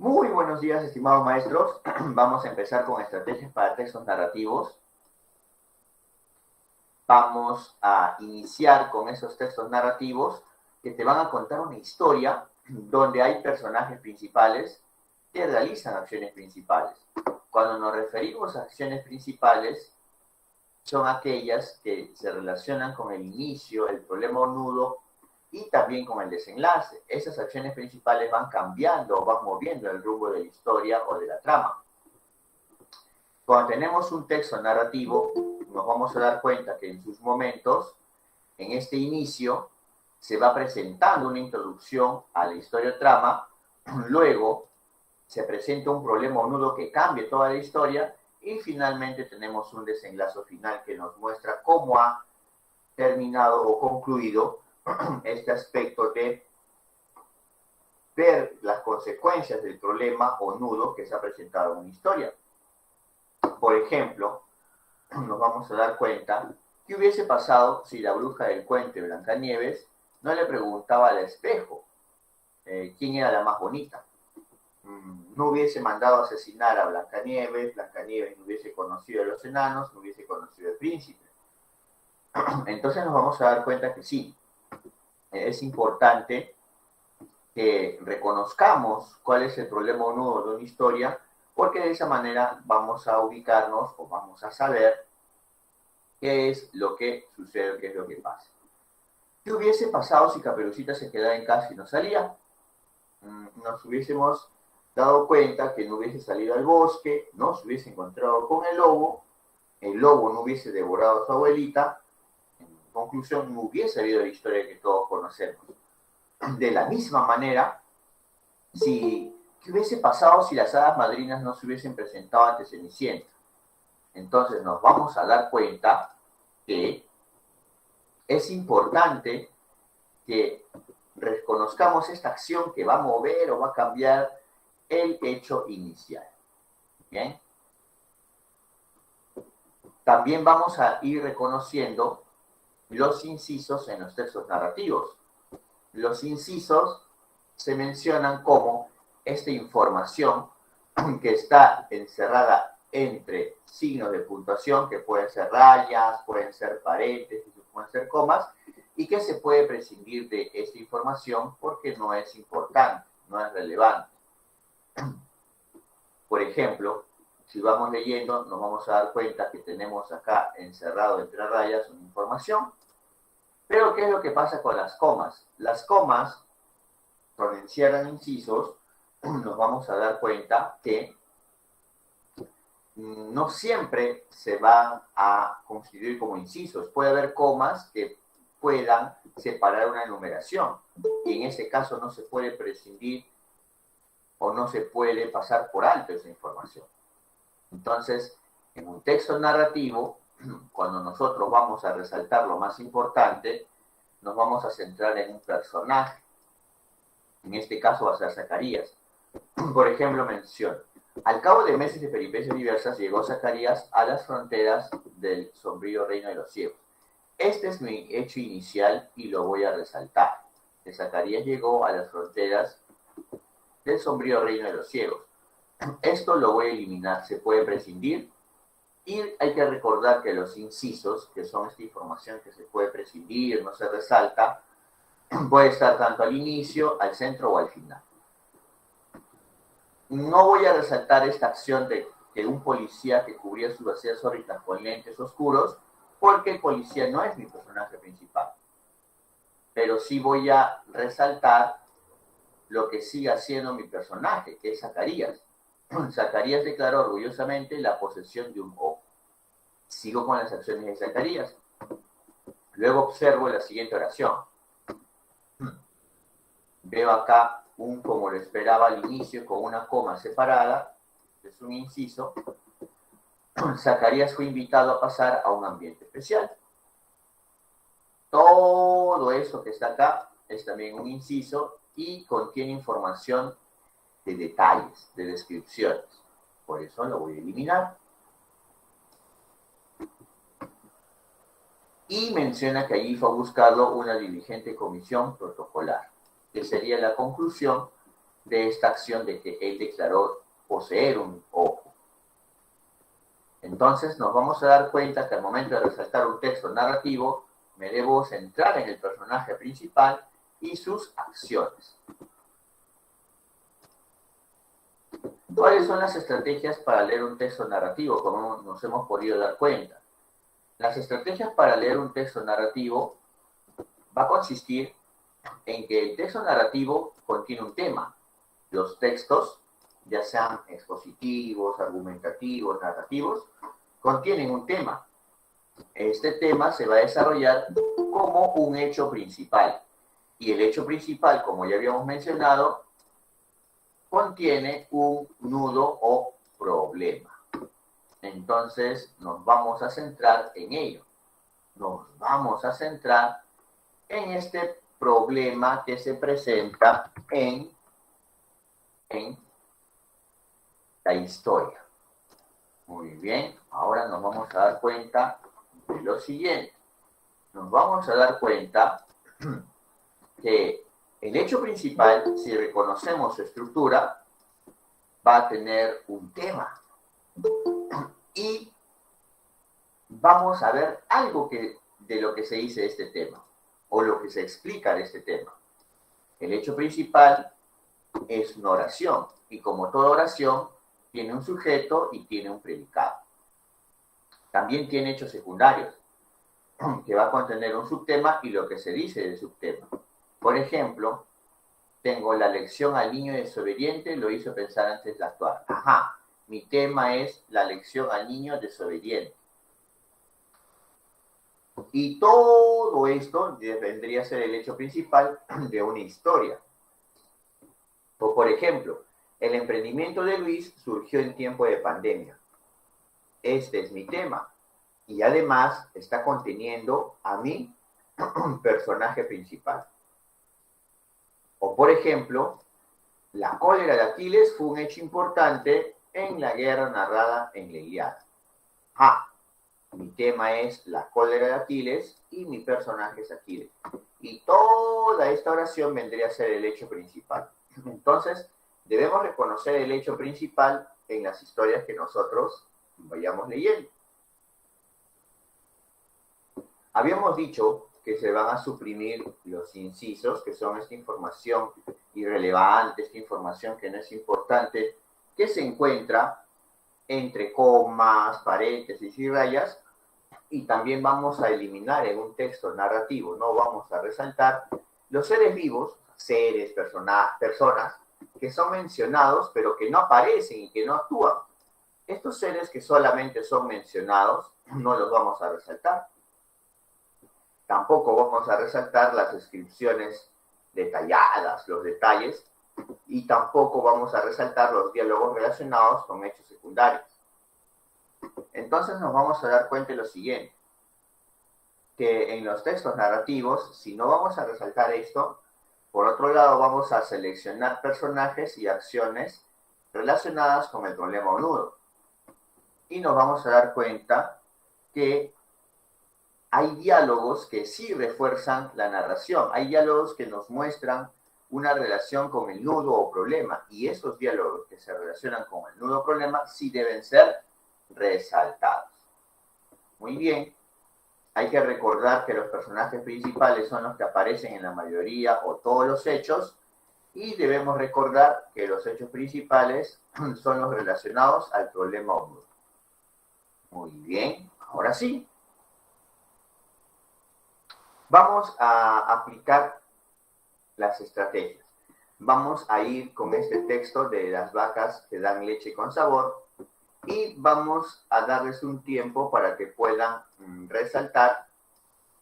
Muy buenos días, estimados maestros. Vamos a empezar con estrategias para textos narrativos. Vamos a iniciar con esos textos narrativos que te van a contar una historia donde hay personajes principales que realizan acciones principales. Cuando nos referimos a acciones principales, son aquellas que se relacionan con el inicio, el problema o nudo y también con el desenlace. Esas acciones principales van cambiando o van moviendo el rumbo de la historia o de la trama. Cuando tenemos un texto narrativo, nos vamos a dar cuenta que en sus momentos, en este inicio, se va presentando una introducción a la historia o trama, luego se presenta un problema o nudo que cambie toda la historia y finalmente tenemos un desenlace final que nos muestra cómo ha terminado o concluido este aspecto de ver las consecuencias del problema o nudo que se ha presentado en una historia. Por ejemplo, nos vamos a dar cuenta qué hubiese pasado si la bruja del cuento de Blancanieves no le preguntaba al espejo quién era la más bonita. No hubiese mandado a asesinar a Blancanieves, Blancanieves no hubiese conocido a los enanos, no hubiese conocido al príncipe. Entonces nos vamos a dar cuenta que sí, es importante que reconozcamos cuál es el problema o nudo de una historia, porque de esa manera vamos a ubicarnos o vamos a saber qué es lo que sucede, qué es lo que pasa. ¿Qué hubiese pasado si Caperucita se quedaba en casa y no salía? Nos hubiésemos dado cuenta que no hubiese salido al bosque, no se hubiese encontrado con el lobo no hubiese devorado a su abuelita, en conclusión no hubiese habido la historia que todos conocemos. De la misma manera, ¿qué hubiese pasado si las hadas madrinas no se hubiesen presentado ante Cenicienta? Entonces nos vamos a dar cuenta que es importante que reconozcamos esta acción que va a mover o va a cambiar el hecho inicial. ¿Bien? También vamos a ir reconociendo los incisos en los textos narrativos. Los incisos se mencionan como esta información que está encerrada entre signos de puntuación, que pueden ser rayas, pueden ser paréntesis, pueden ser comas, y que se puede prescindir de esta información porque no es importante, no es relevante. Por ejemplo, si vamos leyendo, nos vamos a dar cuenta que tenemos acá encerrado entre rayas una información. Pero, ¿qué es lo que pasa con las comas? Las comas, cuando encierran incisos, nos vamos a dar cuenta que no siempre se van a constituir como incisos. Puede haber comas que puedan separar una enumeración. Y en ese caso no se puede prescindir o no se puede pasar por alto esa información. Entonces, en un texto narrativo, cuando nosotros vamos a resaltar lo más importante, nos vamos a centrar en un personaje. En este caso va a ser Zacarías. Por ejemplo, menciona, al cabo de meses de peripecias diversas, llegó Zacarías a las fronteras del sombrío reino de los ciegos. Este es mi hecho inicial y lo voy a resaltar. Que Zacarías llegó a las fronteras del sombrío reino de los ciegos. Esto lo voy a eliminar, se puede prescindir. Y hay que recordar que los incisos, que son esta información que se puede prescindir, no se resalta, puede estar tanto al inicio, al centro o al final. No voy a resaltar esta acción de que un policía que cubría sus vacías órbitas con lentes oscuros, porque el policía no es mi personaje principal. Pero sí voy a resaltar lo que sigue haciendo mi personaje, que es Zacarías. Zacarías declaró orgullosamente la posesión de un ojo. Sigo con las acciones de Zacarías. Luego observo la siguiente oración. Veo acá como lo esperaba al inicio, con una coma separada, es un inciso. Zacarías fue invitado a pasar a un ambiente especial. Todo eso que está acá es también un inciso y contiene información de detalles, de descripciones. Por eso lo voy a eliminar. Y menciona que allí fue a buscarlo una diligente comisión protocolar, que sería la conclusión de esta acción de que él declaró poseer un ojo. Entonces nos vamos a dar cuenta que al momento de resaltar un texto narrativo, me debo centrar en el personaje principal y sus acciones. ¿Cuáles son las estrategias para leer un texto narrativo? Como nos hemos podido dar cuenta. Las estrategias para leer un texto narrativo va a consistir en que el texto narrativo contiene un tema. Los textos, ya sean expositivos, argumentativos, narrativos, contienen un tema. Este tema se va a desarrollar como un hecho principal. Y el hecho principal, como ya habíamos mencionado, contiene un nudo o problema. Entonces nos vamos a centrar en ello. Nos vamos a centrar en este problema que se presenta en la historia. Muy bien, ahora nos vamos a dar cuenta de lo siguiente. Nos vamos a dar cuenta que el hecho principal, si reconocemos su estructura, va a tener un tema. Y vamos a ver algo de lo que se dice de este tema, o lo que se explica de este tema. El hecho principal es una oración, y como toda oración, tiene un sujeto y tiene un predicado. También tiene hechos secundarios, que va a contener un subtema y lo que se dice del subtema. Por ejemplo, tengo la lección al niño desobediente, lo hizo pensar antes de actuar. Ajá, mi tema es la lección al niño desobediente. Y todo esto vendría a ser el hecho principal de una historia. O por ejemplo, el emprendimiento de Luis surgió en tiempo de pandemia. Este es mi tema. Y además está conteniendo a mi personaje principal. O por ejemplo, la cólera de Aquiles fue un hecho importante en la guerra narrada en la Ilíada. Mi tema es la cólera de Aquiles y mi personaje es Aquiles. Y toda esta oración vendría a ser el hecho principal. Entonces, debemos reconocer el hecho principal en las historias que nosotros vayamos leyendo. Habíamos dicho que se van a suprimir los incisos, que son esta información irrelevante, esta información que no es importante, que se encuentra entre comas, paréntesis y rayas, y también vamos a eliminar en un texto narrativo, no vamos a resaltar los seres vivos, seres, personas, que son mencionados, pero que no aparecen y que no actúan. Estos seres que solamente son mencionados, no los vamos a resaltar. Tampoco vamos a resaltar las descripciones detalladas, los detalles, y tampoco vamos a resaltar los diálogos relacionados con hechos secundarios. Entonces nos vamos a dar cuenta de lo siguiente, que en los textos narrativos, si no vamos a resaltar esto, por otro lado vamos a seleccionar personajes y acciones relacionadas con el problema o nudo. Y nos vamos a dar cuenta que hay diálogos que sí refuerzan la narración, hay diálogos que nos muestran una relación con el nudo o problema, y esos diálogos que se relacionan con el nudo o problema sí deben ser resaltados. Muy bien, hay que recordar que los personajes principales son los que aparecen en la mayoría o todos los hechos, y debemos recordar que los hechos principales son los relacionados al problema o nudo. Muy bien, ahora sí. Vamos a aplicar las estrategias. Vamos a ir con este texto de las vacas que dan leche con sabor y vamos a darles un tiempo para que puedan resaltar.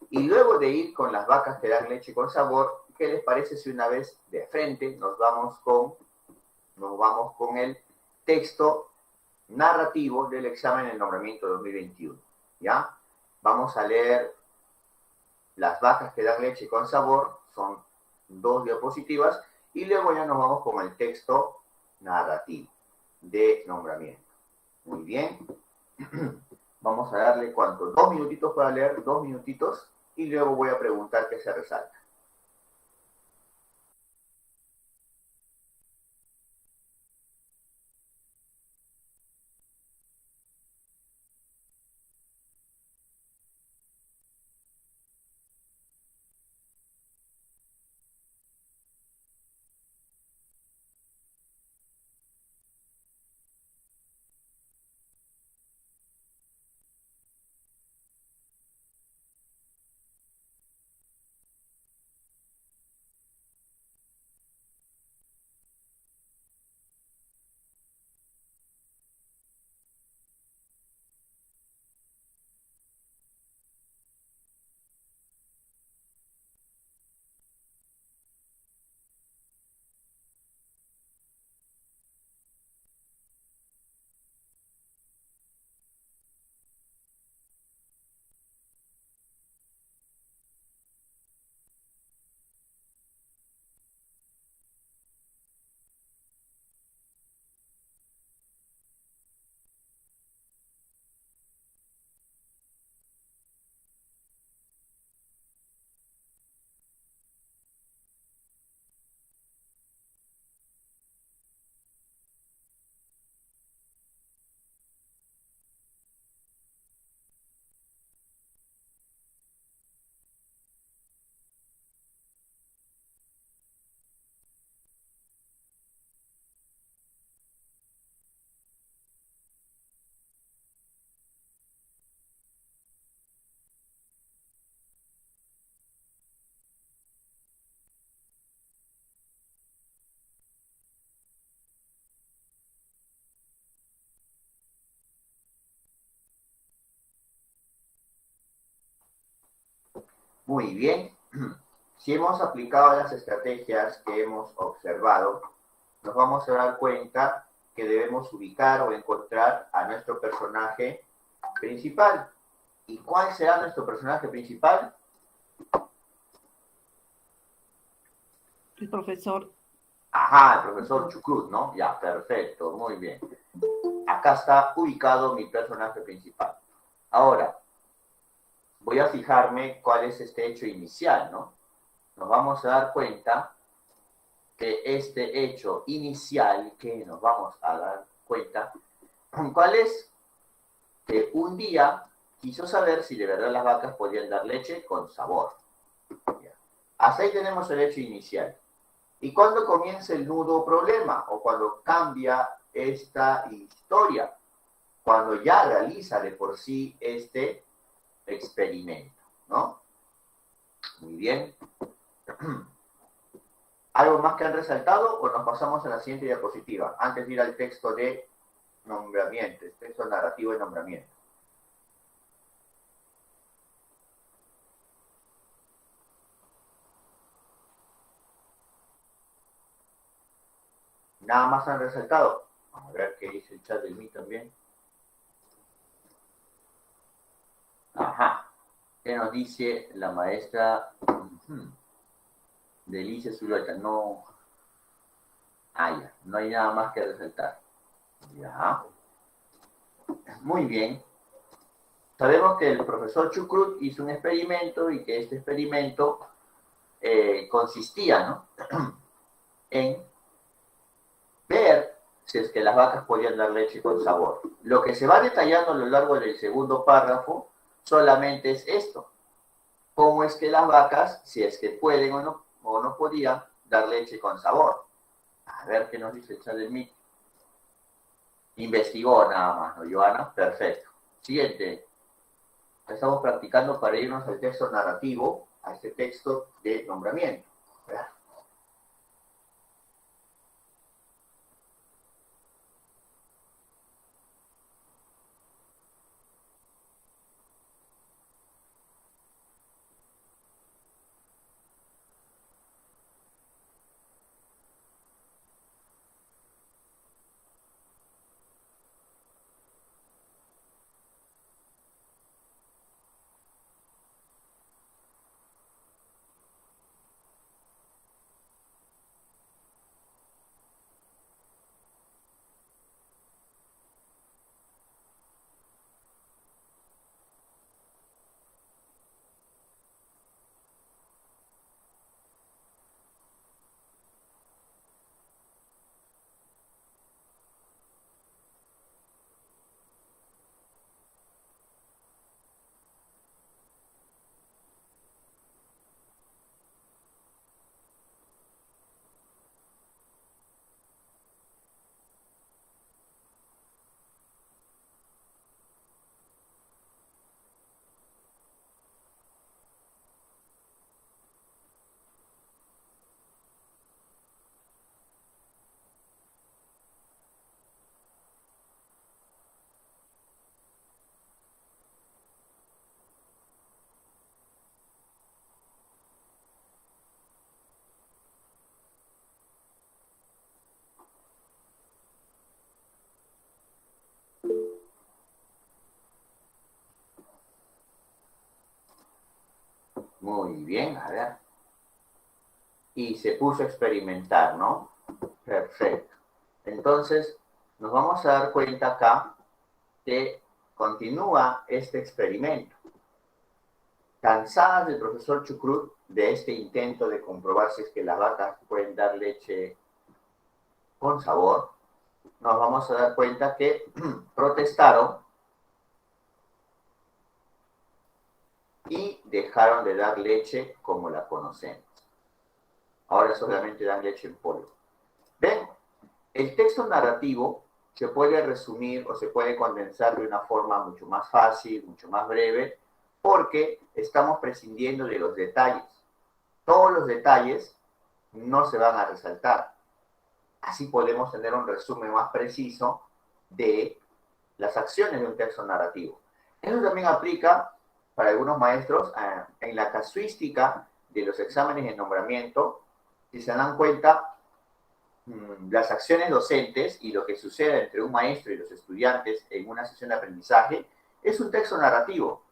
Y luego de ir con las vacas que dan leche con sabor, ¿qué les parece si una vez de frente nos vamos con el texto narrativo del examen de nombramiento 2021? ¿Ya? Vamos a leer las vacas que dan leche con sabor, son 2 diapositivas, y luego ya nos vamos con el texto narrativo de nombramiento. Muy bien. Vamos a darle, ¿cuánto? 2 minutitos para leer, 2 minutitos, y luego voy a preguntar qué se resalta. Muy bien. Si hemos aplicado las estrategias que hemos observado, nos vamos a dar cuenta que debemos ubicar o encontrar a nuestro personaje principal. ¿Y cuál será nuestro personaje principal? El profesor. Ajá, el profesor Chucrut, ¿no? Ya, perfecto, muy bien. Acá está ubicado mi personaje principal. Ahora, voy a fijarme cuál es este hecho inicial, ¿no? Nos vamos a dar cuenta que este hecho inicial que nos vamos a dar cuenta, ¿cuál es? Que un día quiso saber si de verdad las vacas podían dar leche con sabor. Hasta ahí tenemos el hecho inicial. ¿Y cuándo comienza el nudo problema? O cuando cambia esta historia, cuando ya realiza de por sí este experimento, ¿no? Muy bien. ¿Algo más que han resaltado o nos pasamos a la siguiente diapositiva? Antes de ir al texto de nombramiento, texto narrativo de nombramiento. Nada más han resaltado. Vamos a ver qué dice el chat de mí también. Ajá. ¿Qué nos dice la maestra Delicia Zuleta? No. Ya. No hay nada más que resaltar. Ya. Muy bien. Sabemos que el profesor Chucrut hizo un experimento y que este experimento consistía, ¿no? En ver si es que las vacas podían dar leche con sabor. Lo que se va detallando a lo largo del segundo párrafo solamente es esto. Cómo es que las vacas, si es que pueden o no podían, dar leche con sabor. A ver qué nos dice el chat del MIT. Investigó nada más, ¿no, Joana? Perfecto. Siguiente. Estamos practicando para irnos al texto narrativo, a este texto de nombramiento. ¿Verdad? Muy bien, a ver. Y se puso a experimentar, ¿no? Perfecto. Entonces, nos vamos a dar cuenta acá que continúa este experimento. Cansadas del profesor Chucrut de este intento de comprobar si es que las vacas pueden dar leche con sabor, nos vamos a dar cuenta que protestaron y dejaron de dar leche como la conocemos. Ahora solamente dan leche en polvo. ¿Ven? El texto narrativo se puede resumir o se puede condensar de una forma mucho más fácil, mucho más breve, porque estamos prescindiendo de los detalles. Todos los detalles no se van a resaltar. Así podemos tener un resumen más preciso de las acciones de un texto narrativo. Eso también aplica para algunos maestros, en la casuística de los exámenes de nombramiento, si se dan cuenta, las acciones docentes y lo que sucede entre un maestro y los estudiantes en una sesión de aprendizaje es un texto narrativo.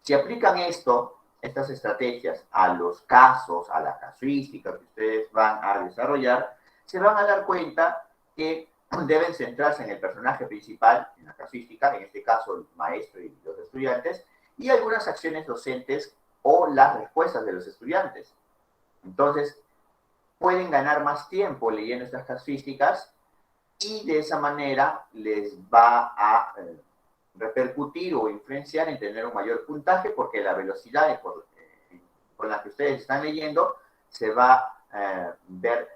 Si aplican estas estrategias a los casos, a la casuística que ustedes van a desarrollar, se van a dar cuenta que deben centrarse en el personaje principal, en la casuística, en este caso el maestro y los estudiantes, y algunas acciones docentes o las respuestas de los estudiantes. Entonces, pueden ganar más tiempo leyendo estas casuísticas y de esa manera les va a repercutir o influenciar en tener un mayor puntaje porque la velocidad con la que ustedes están leyendo se va a ver,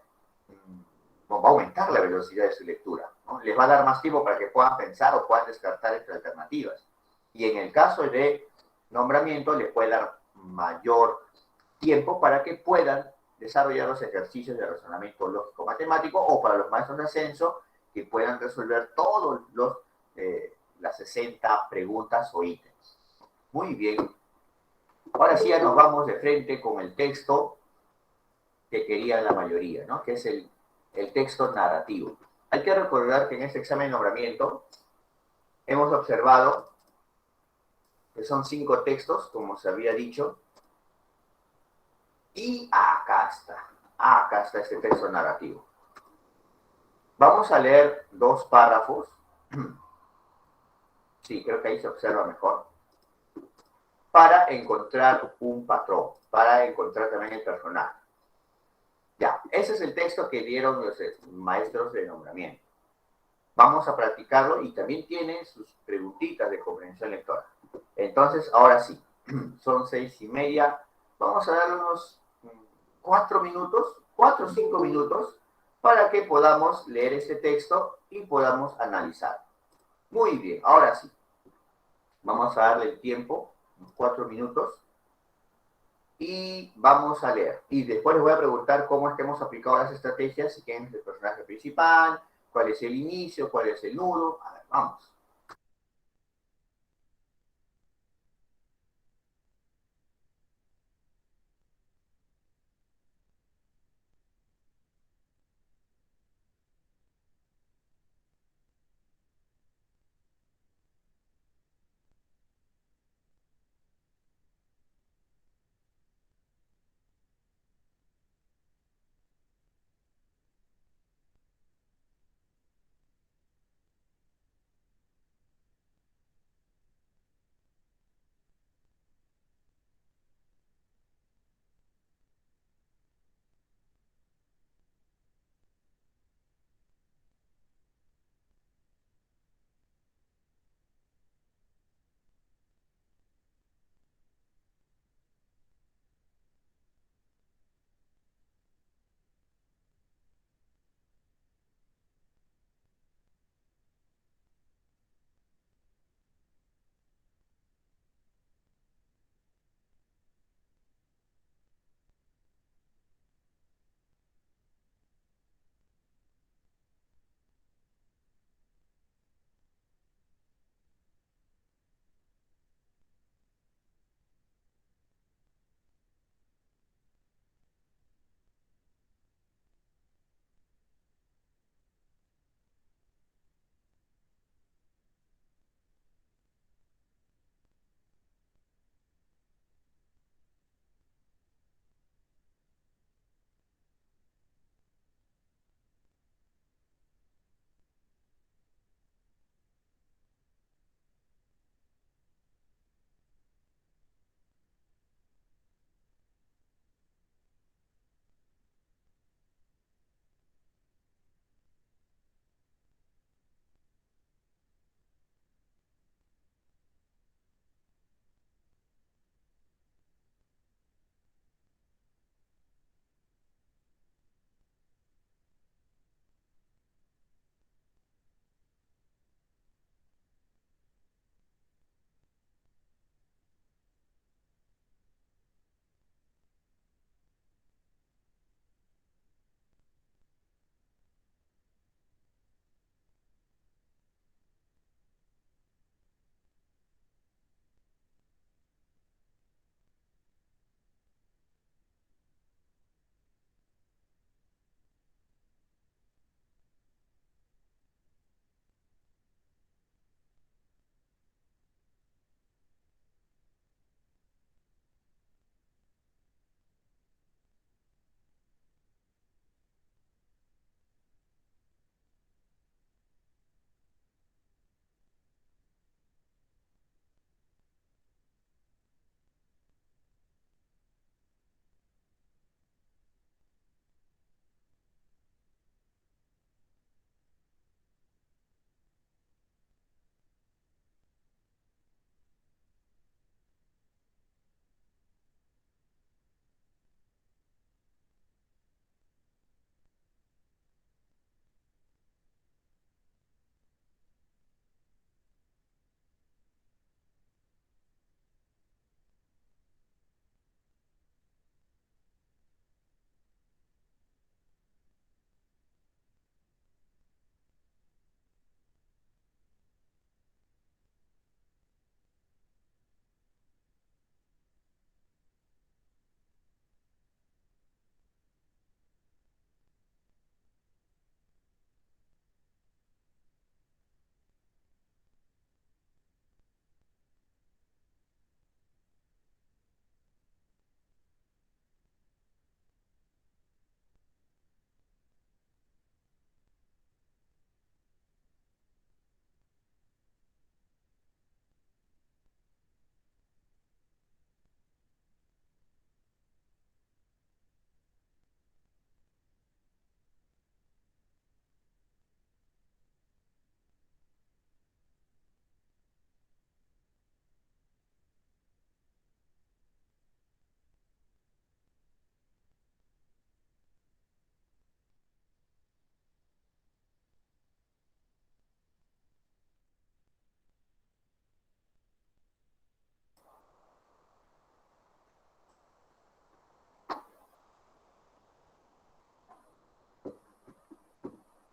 va a aumentar la velocidad de su lectura, ¿no? Les va a dar más tiempo para que puedan pensar o puedan descartar entre alternativas. Y en el caso de nombramiento, les puede dar mayor tiempo para que puedan desarrollar los ejercicios de razonamiento lógico-matemático o para los maestros de ascenso que puedan resolver todos las 60 preguntas o ítems. Muy bien. Ahora sí ya nos vamos de frente con el texto que quería la mayoría, ¿no? Que es el texto narrativo. Hay que recordar que en este examen de nombramiento hemos observado que son 5 textos, como se había dicho, y acá está este texto narrativo. Vamos a leer 2 párrafos. Sí, creo que ahí se observa mejor. Para encontrar un patrón, para encontrar también el personaje. Ya, ese es el texto que dieron los maestros de nombramiento. Vamos a practicarlo y también tiene sus preguntitas de comprensión lectora. Entonces, ahora sí, son 6:30. Vamos a dar unos 4 minutos, 4 o 5 minutos, para que podamos leer este texto y podamos analizar. Muy bien, ahora sí. Vamos a darle el tiempo, 4 minutos, y vamos a leer. Y después les voy a preguntar cómo es que hemos aplicado las estrategias, quién es el personaje principal, cuál es el inicio, cuál es el nudo. A ver, vamos.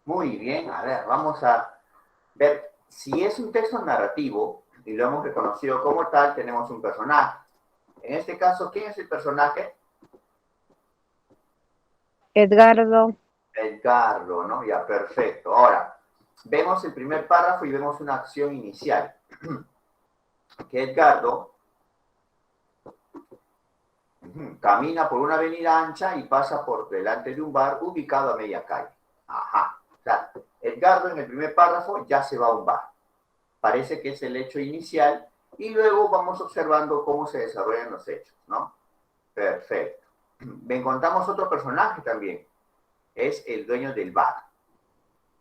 Muy bien, a ver, vamos a ver si es un texto narrativo y lo hemos reconocido como tal, tenemos un personaje. En este caso, ¿quién es el personaje? Edgardo, Edgardo, ¿no? Ya, perfecto. Ahora, vemos el primer párrafo y vemos una acción inicial. Que Edgardo camina por una avenida ancha y pasa por delante de un bar ubicado a media calle. Ajá. O sea, Edgardo en el primer párrafo ya se va a un bar. Parece que es el hecho inicial y luego vamos observando cómo se desarrollan los hechos, ¿no? Perfecto. Encontramos otro personaje también. Es el dueño del bar.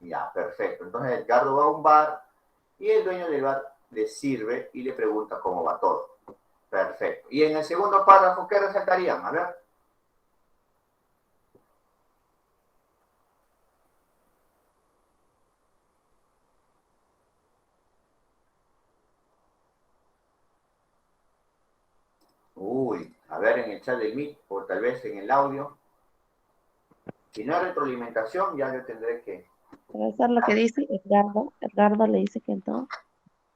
Ya, perfecto. Entonces Edgardo va a un bar y el dueño del bar le sirve y le pregunta cómo va todo. Perfecto. Y en el segundo párrafo, ¿qué resaltarían? A ver. Uy, a ver en el chat del Meet o tal vez en el audio. Si no hay retroalimentación, ya yo tendré que... profesor, lo que dice Edgardo, Edgardo le dice que no.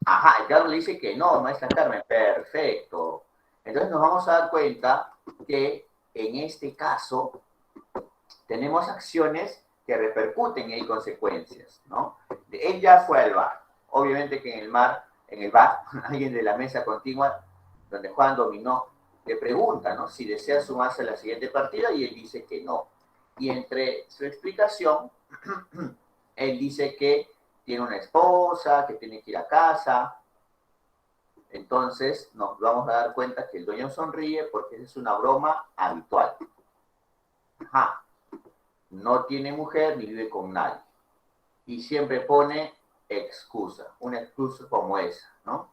Ajá, el Carlos le dice que no, maestra Carmen. Perfecto. Entonces nos vamos a dar cuenta que en este caso tenemos acciones que repercuten y hay consecuencias, ¿no? Él ya fue al bar. Obviamente que en el bar, alguien de la mesa continua donde Juan dominó le pregunta, ¿no? Si desea sumarse a la siguiente partida y él dice que no. Y entre su explicación, él dice que tiene una esposa, que tiene que ir a casa. Entonces nos vamos a dar cuenta que el dueño sonríe porque es una broma habitual. Ajá. No tiene mujer ni vive con nadie. Y siempre pone excusa, una excusa como esa, ¿no?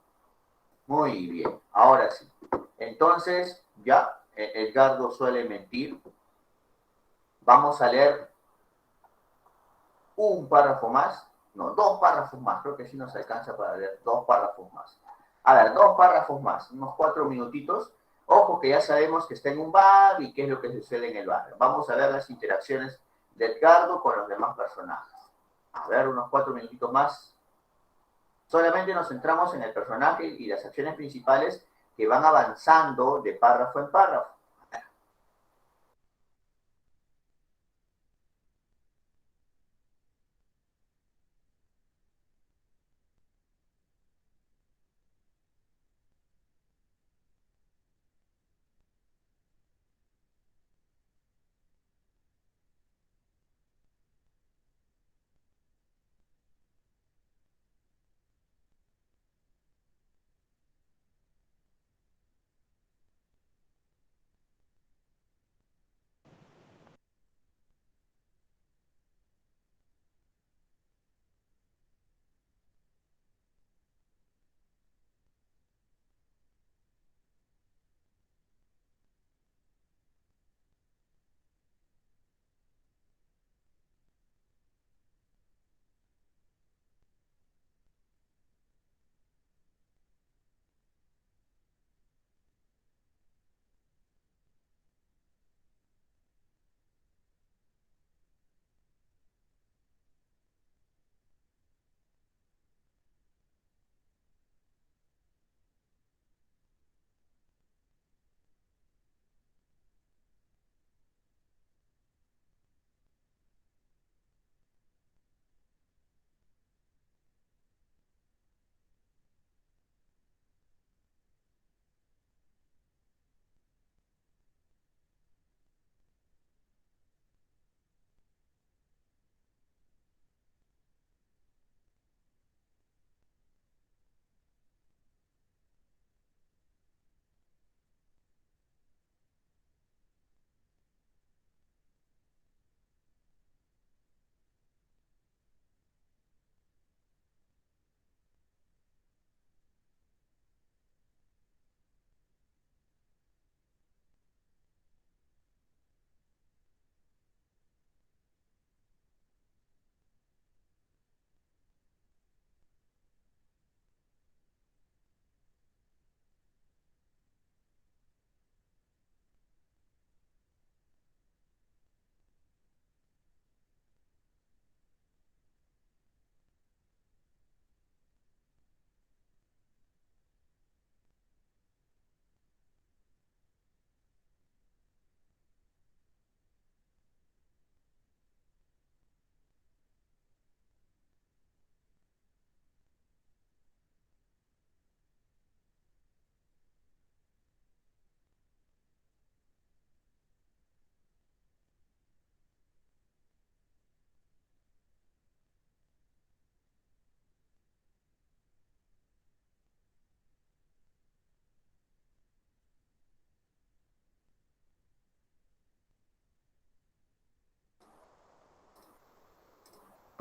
Muy bien, ahora sí. Entonces, ya, Edgardo suele mentir. Vamos a leer un párrafo más, no, dos párrafos más, creo que sí nos alcanza para leer dos párrafos más. A ver, dos párrafos más, unos 4 minutitos. Ojo que ya sabemos que está en un bar y qué es lo que sucede en el bar. Vamos a ver las interacciones de Edgardo con los demás personajes. A ver, unos 4 minutitos más. Solamente nos centramos en el personaje y las acciones principales que van avanzando de párrafo en párrafo.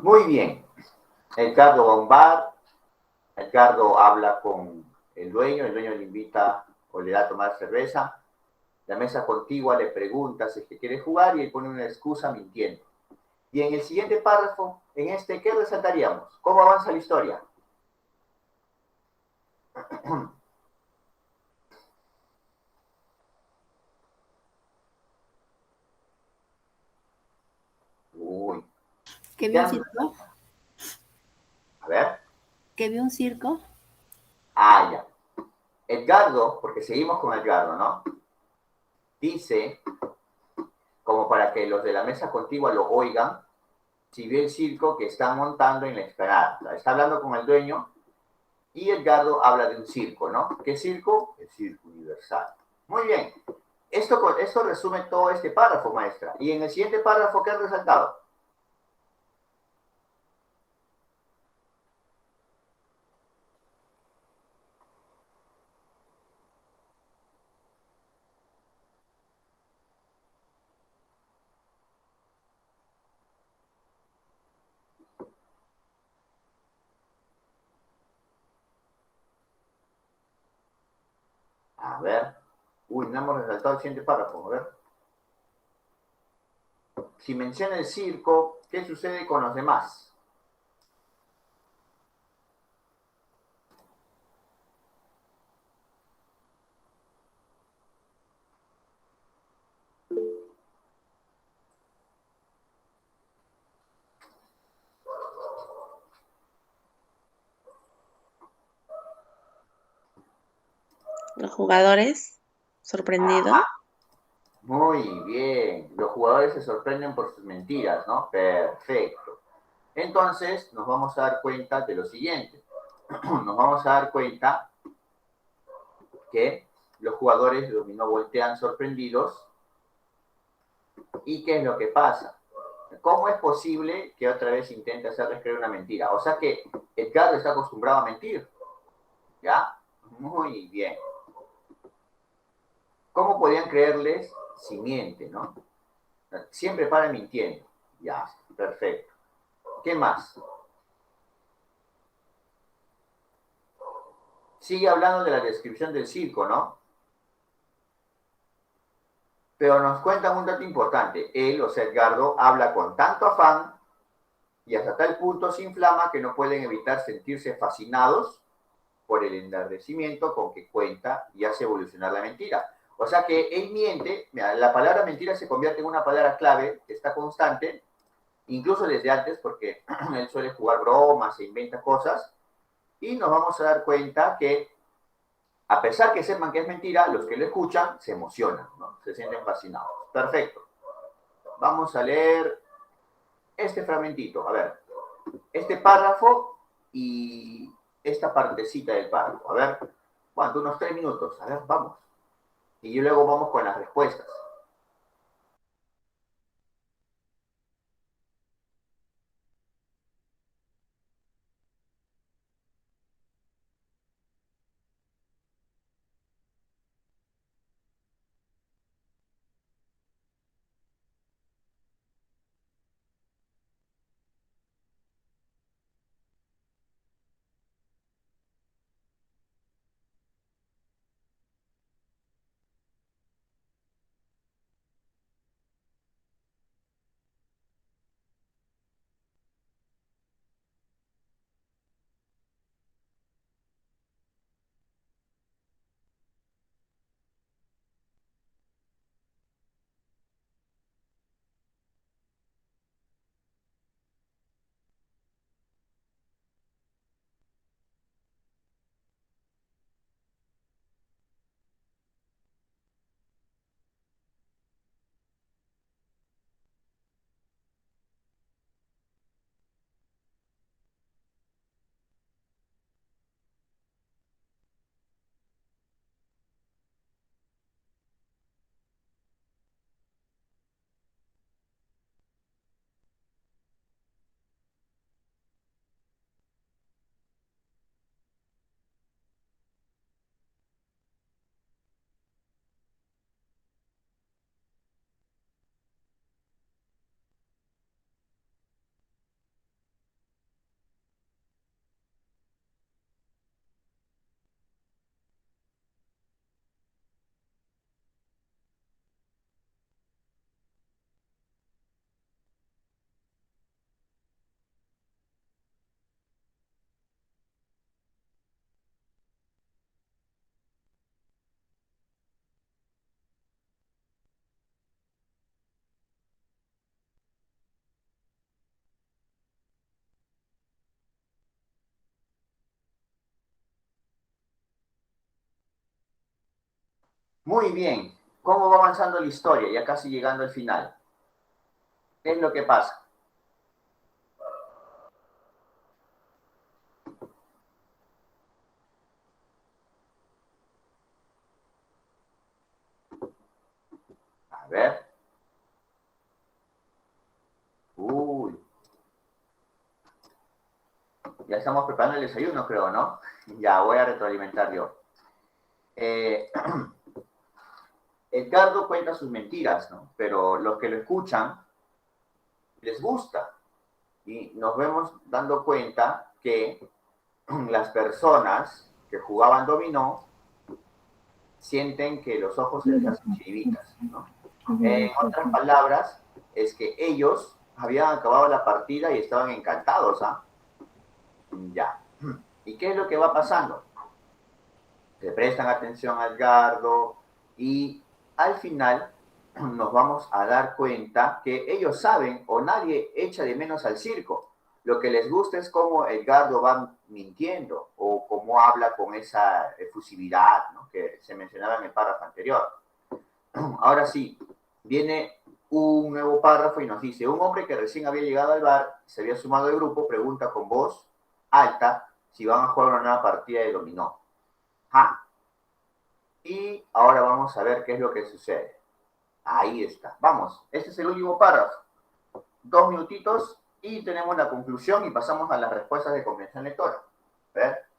Muy bien. Edgardo va a un bar, Edgardo habla con el dueño le invita o le da a tomar cerveza, la mesa contigua le pregunta si es que quiere jugar y él pone una excusa mintiendo. Y en el siguiente párrafo, en este, ¿qué resaltaríamos? ¿Cómo avanza la historia? Uy, ¿Que vio un ya, circo? a ver. ¿Que vio un circo? Ah, ya. Edgardo, porque seguimos con Edgardo, ¿no? Dice, como para que los de la mesa contigua lo oigan, si ve el circo que están montando en la explanada. O sea, está hablando con el dueño y Edgardo habla de un circo, ¿no? ¿Qué circo? El Circo Universal. Muy bien. Esto resume todo este párrafo, maestra. Y en el siguiente párrafo, ¿qué ha resaltado? A ver. Uy, no hemos resaltado el siguiente párrafo. A ver. Si menciona el circo, ¿qué sucede con los demás? Los jugadores, sorprendidos, Muy bien. Los jugadores se sorprenden por sus mentiras, ¿no? Perfecto. Entonces, nos vamos a dar cuenta de lo siguiente. Nos vamos a dar cuenta que los jugadores de dominó voltean sorprendidos. ¿Y qué es lo que pasa? ¿Cómo es posible que otra vez intente hacerles creer una mentira? O sea que Edgardo está acostumbrado a mentir. ¿Ya? Muy bien. ¿Cómo podían creerles si miente, no? Siempre para mintiendo. Ya, perfecto. ¿Qué más? Sigue hablando de la descripción del circo, ¿no? Pero nos cuentan un dato importante. Él, o sea, Edgardo, habla con tanto afán y hasta tal punto se inflama que no pueden evitar sentirse fascinados por el enardecimiento con que cuenta y hace evolucionar la mentira. O sea que él miente, mira, la palabra mentira se convierte en una palabra clave que está constante, incluso desde antes, porque él suele jugar bromas e inventa cosas, y nos vamos a dar cuenta que a pesar que sepan que es mentira, los que lo escuchan se emocionan, ¿no? Se sienten fascinados. Perfecto. Vamos a leer este fragmentito. A ver, este párrafo y esta partecita del párrafo. A ver, ¿cuánto? Unos 3 minutos. A ver, vamos. Y luego vamos con las respuestas. Muy bien. ¿Cómo va avanzando la historia? Ya casi llegando al final. ¿Qué es lo que pasa? A ver. Uy, ya estamos preparando el desayuno, creo, ¿no? Ya, voy a retroalimentar yo. Edgardo cuenta sus mentiras, ¿no? Pero los que lo escuchan les gusta. Y nos vemos dando cuenta que las personas que jugaban dominó sienten que los ojos se les hacen chiribitas, ¿no? En otras palabras, es que ellos habían acabado la partida y estaban encantados, ¿ah? Ya. ¿Y qué es lo que va pasando? Le prestan atención a Edgardo y al final nos vamos a dar cuenta que ellos saben o nadie echa de menos al circo. Lo que les gusta es cómo Edgardo va mintiendo o cómo habla con esa efusividad, ¿no?, que se mencionaba en el párrafo anterior. Ahora sí, viene un nuevo párrafo y nos dice: un hombre que recién había llegado al bar, se había sumado al grupo, pregunta con voz alta si van a jugar una nueva partida de dominó. Ah, y ahora vamos a ver qué es lo que sucede. Ahí está. Vamos, este es el último párrafo. 2 minutitos y tenemos la conclusión y pasamos a las respuestas de comprensión lectora. A ver.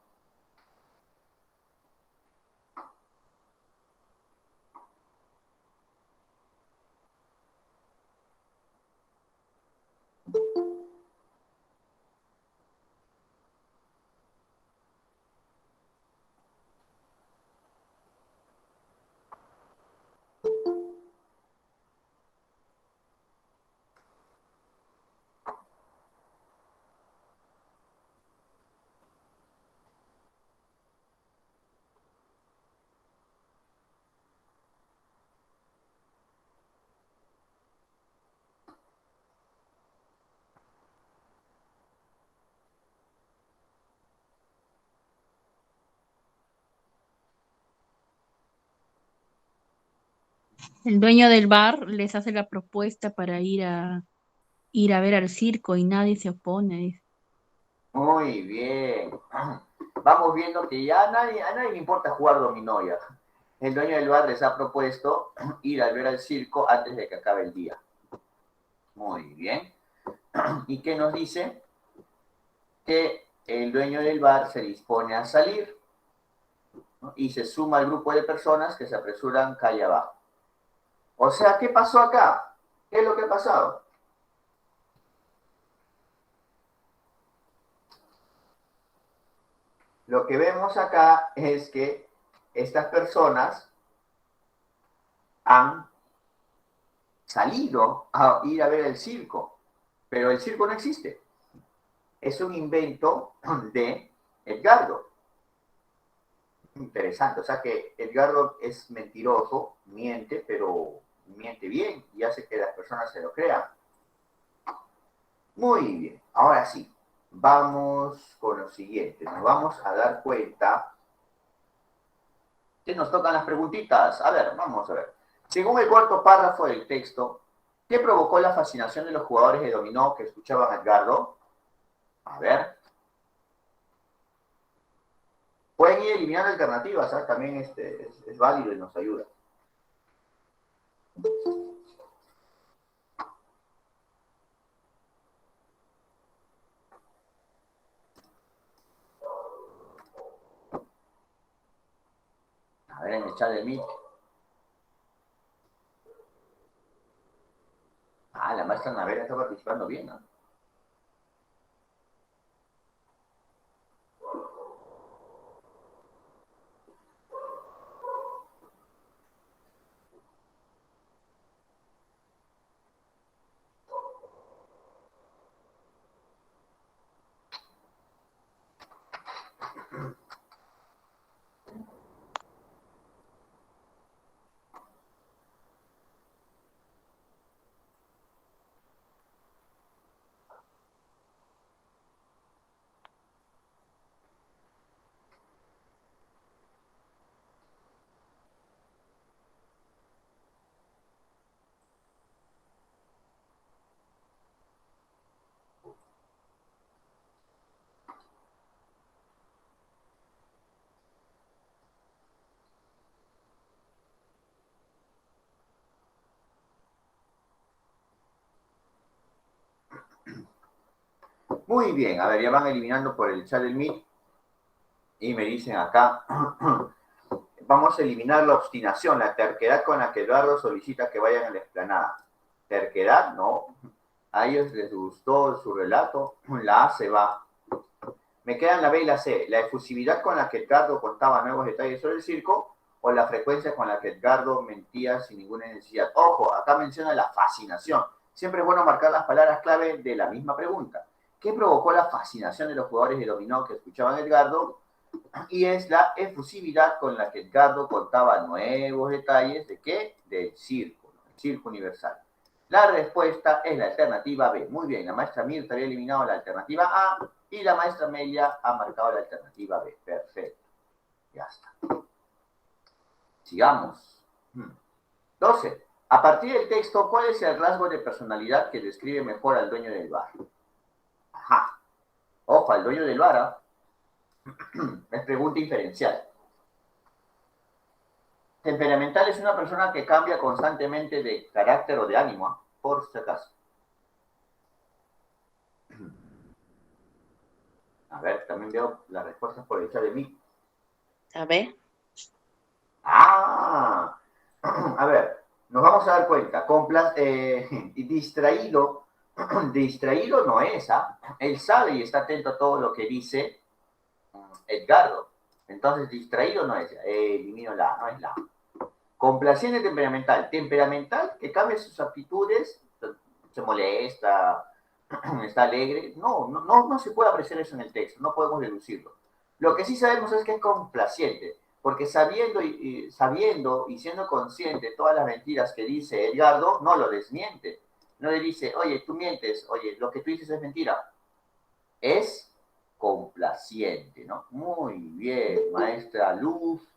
El dueño del bar les hace la propuesta para ir a ver al circo y nadie se opone. Dice. Muy bien. Vamos viendo que ya a nadie le importa jugar dominó ya. El dueño del bar les ha propuesto ir a ver al circo antes de que acabe el día. Muy bien. ¿Y qué nos dice? Que el dueño del bar se dispone a salir, ¿no?, y se suma al grupo de personas que se apresuran calle abajo. O sea, ¿qué pasó acá? ¿Qué es lo que ha pasado? Lo que vemos acá es que estas personas han salido a ir a ver el circo, pero el circo no existe. Es un invento de Edgardo. Interesante, o sea que Edgardo es mentiroso, miente, pero miente bien y hace que las personas se lo crean. Muy bien, ahora sí, vamos con lo siguiente. Nos vamos a dar cuenta que nos tocan las preguntitas. A ver, vamos a ver. Según el cuarto párrafo del texto, ¿qué provocó la fascinación de los jugadores de dominó que escuchaban a Edgardo? A ver. Pueden ir eliminando alternativas, ¿eh? También es válido y nos ayuda. A ver, en el chat de Meet. Ah, la maestra Navera está participando bien, ¿no? Muy bien, a ver, ya van eliminando por el chat del Meet y me dicen acá, vamos a eliminar la obstinación, la terquedad con la que Eduardo solicita que vayan a la explanada. Terquedad, no. A ellos les gustó su relato, la A se va. Me quedan la B y la C. La efusividad con la que Edgardo contaba nuevos detalles sobre el circo o la frecuencia con la que Edgardo mentía sin ninguna necesidad. Ojo, acá menciona la fascinación. Siempre es bueno marcar las palabras clave de la misma pregunta. ¿Qué provocó la fascinación de los jugadores de dominó que escuchaban a Edgardo? Y es la efusividad con la que Edgardo contaba nuevos detalles ¿de qué? Del circo, el circo universal. La respuesta es la alternativa B. Muy bien, la maestra Mirta había eliminado la alternativa A y la maestra Amelia ha marcado la alternativa B. Perfecto. Ya está. Sigamos. 12. A partir del texto, ¿cuál es el rasgo de personalidad que describe mejor al dueño del bar? Ajá. Ojo, al dueño del bar, es pregunta inferencial. Temperamental es una persona que cambia constantemente de carácter o de ánimo, por si acaso. A ver, también veo las respuestas por el chat de mí. A ver. Ah, a ver, nos vamos a dar cuenta. Distraído, distraído no es, ¿ah? Él sabe y está atento a todo lo que dice Edgardo. Entonces, distraído no es. Elimino la A, no es la A. Complaciente temperamental. Temperamental, que cambia sus actitudes, se molesta, está alegre. No se puede apreciar eso en el texto, no podemos deducirlo. Lo que sí sabemos es que es complaciente, porque sabiendo y siendo consciente de todas las mentiras que dice Edgardo, no lo desmiente. No le dice, oye, tú mientes, oye, lo que tú dices es mentira. Es complaciente, ¿no? Muy bien, maestra Luz,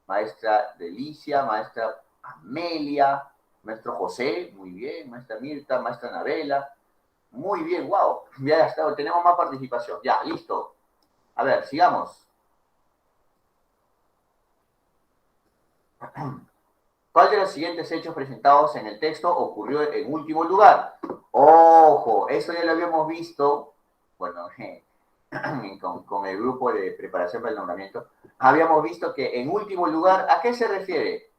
maestra Delicia, maestra Amelia, maestro José, muy bien, maestra Mirta, maestra Anabela, muy bien, wow, ya está, tenemos más participación, ya, listo. A ver, sigamos. ¿Cuál de los siguientes hechos presentados en el texto ocurrió en último lugar? Ojo, eso ya lo habíamos visto, bueno, con el grupo de preparación para el nombramiento, habíamos visto que en último lugar, ¿a qué se refiere?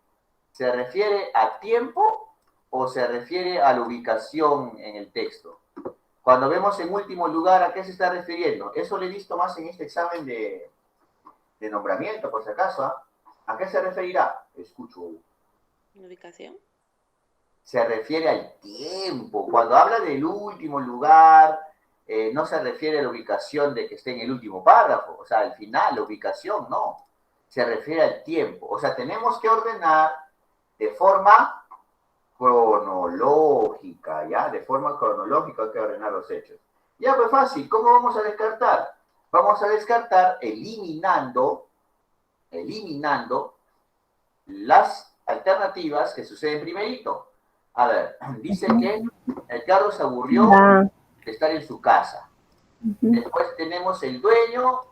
¿Se refiere a tiempo o se refiere a la ubicación en el texto? Cuando vemos en último lugar, ¿a qué se está refiriendo? Eso lo he visto más en este examen de nombramiento, por si acaso. ¿Ah? ¿A qué se referirá? Escucho. ¿La ubicación? Se refiere al tiempo. Cuando habla del último lugar, no se refiere a la ubicación de que esté en el último párrafo, o sea, al final, la ubicación, no. Se refiere al tiempo. O sea, tenemos que ordenar de forma cronológica, ¿ya? De forma cronológica hay que ordenar los hechos. Ya, pues fácil. ¿Cómo vamos a descartar? Vamos a descartar eliminando las alternativas que suceden primerito. A ver, dice que Edgardo se aburrió de estar en su casa. Después tenemos el dueño,